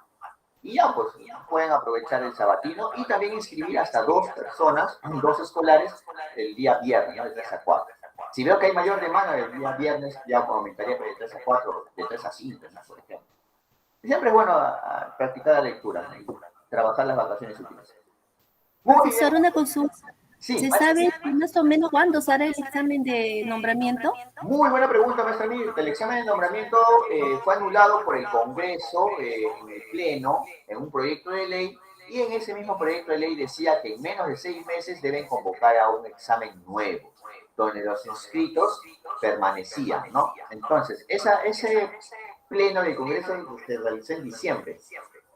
Y ya, pues, pueden aprovechar el sabatino y también inscribir hasta 2 personas, 2 escolares, el día viernes, ¿no? De 3 a 4. Si veo que hay mayor demanda el día viernes, ya aumentaría de 3 a 4, de 3 a 5, ¿no? Por ejemplo. Y siempre es bueno practicar la lectura, ¿no? Trabajar las vacaciones útiles. Profesor, una consulta. Sí, ¿Se sabe más o menos cuándo se hará el examen de nombramiento? Muy buena pregunta, maestra Mir. El examen de nombramiento fue anulado por el Congreso en el Pleno, en un proyecto de ley, y en ese mismo proyecto de ley decía que en menos de 6 meses deben convocar a un examen nuevo, donde los inscritos permanecían, ¿no? Entonces, ese Pleno del Congreso se realizó en diciembre,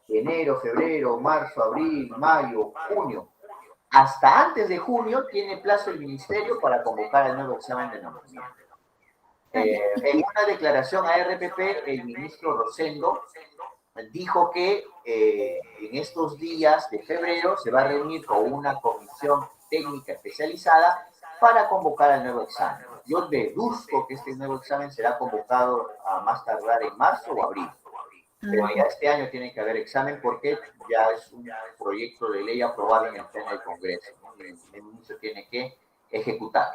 enero, febrero, marzo, abril, mayo, junio. Hasta antes de junio tiene plazo el ministerio para convocar el nuevo examen de nombramiento. En una declaración a RPP, el ministro Rosendo dijo que en estos días de febrero se va a reunir con una comisión técnica especializada para convocar el nuevo examen. Yo deduzco que este nuevo examen será convocado a más tardar en marzo o abril. Pero ya este año tiene que haber examen porque ya es un proyecto de ley aprobado en el Pleno del Congreso, ¿no? El ministro tiene que ejecutar.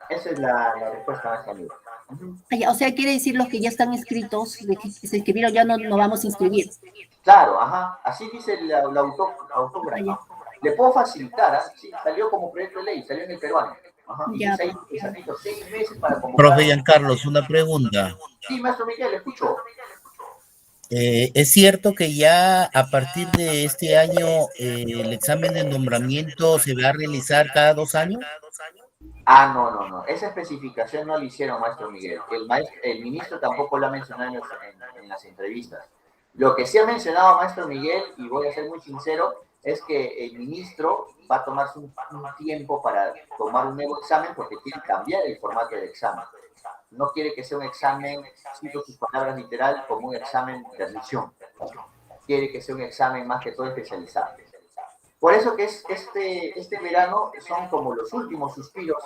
Esa es la respuesta más amiga. O sea, quiere decir los que ya están inscritos, de que se inscribieron, ya no vamos a inscribir. Claro, ajá, así dice el autógrafo. Le puedo facilitar, sí, salió como proyecto de ley, salió en el peruano. Ajá, y se ha visto 6 meses para convocar. Profe Giancarlos, una pregunta. Sí, maestro Miguel, le escucho. ¿Es cierto que ya a partir de este año el examen de nombramiento se va a realizar cada 2 años? No. Esa especificación no la hicieron, maestro Miguel. El ministro tampoco lo ha mencionado en las entrevistas. Lo que sí ha mencionado, maestro Miguel, y voy a ser muy sincero, es que el ministro va a tomarse un tiempo para tomar un nuevo examen porque quiere cambiar el formato del examen. No quiere que sea un examen, cito sus palabras literal, como un examen de admisión. Quiere que sea un examen más que todo especializado. Por eso que este verano son como los últimos suspiros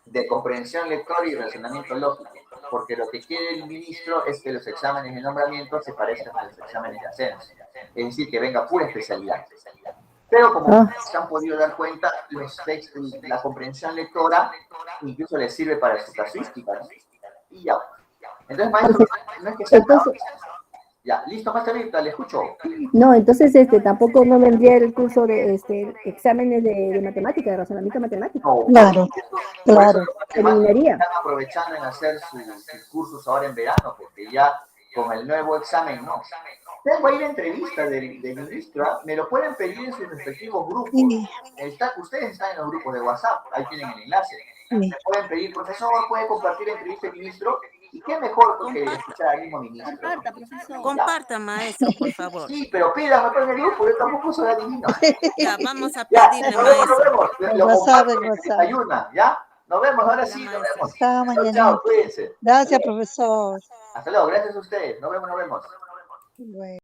de comprensión lectora y razonamiento lógico, porque lo que quiere el ministro es que los exámenes de nombramiento se parezcan a los exámenes de ascenso, es decir, que venga pura especialidad. Pero como se han podido dar cuenta, los textos, la comprensión lectora incluso les sirve para su casuística, ¿no? Y ya. Entonces, maestro, no es que sea... Ya, listo, maestra Mirta, le escucho. No, entonces tampoco no vendría el curso de exámenes de matemática, de razonamiento matemático. Claro. Están aprovechando en hacer sus cursos ahora en verano, porque ya con el nuevo examen no. Tengo ahí la entrevista del ministro, me lo pueden pedir en sus respectivos grupos. Ustedes están en los grupos de WhatsApp, ahí tienen el enlace. Me pueden pedir, profesor, puede compartir la entrevista del ministro. ¿Y qué mejor que escuchar al mismo ministro? Comparta, profesor. Comparta, maestro, por favor. Sí, pero pídame para el grupo, yo tampoco soy adivino. Ya, vamos a pedirle, maestro. Nos vemos. Lo comparto en desayuna, ¿ya? Nos vemos, ahora sí, nos vemos. Hasta mañana. Chao, cuídense. Gracias, profesor. Hasta luego, gracias a ustedes. Nos vemos. Bueno.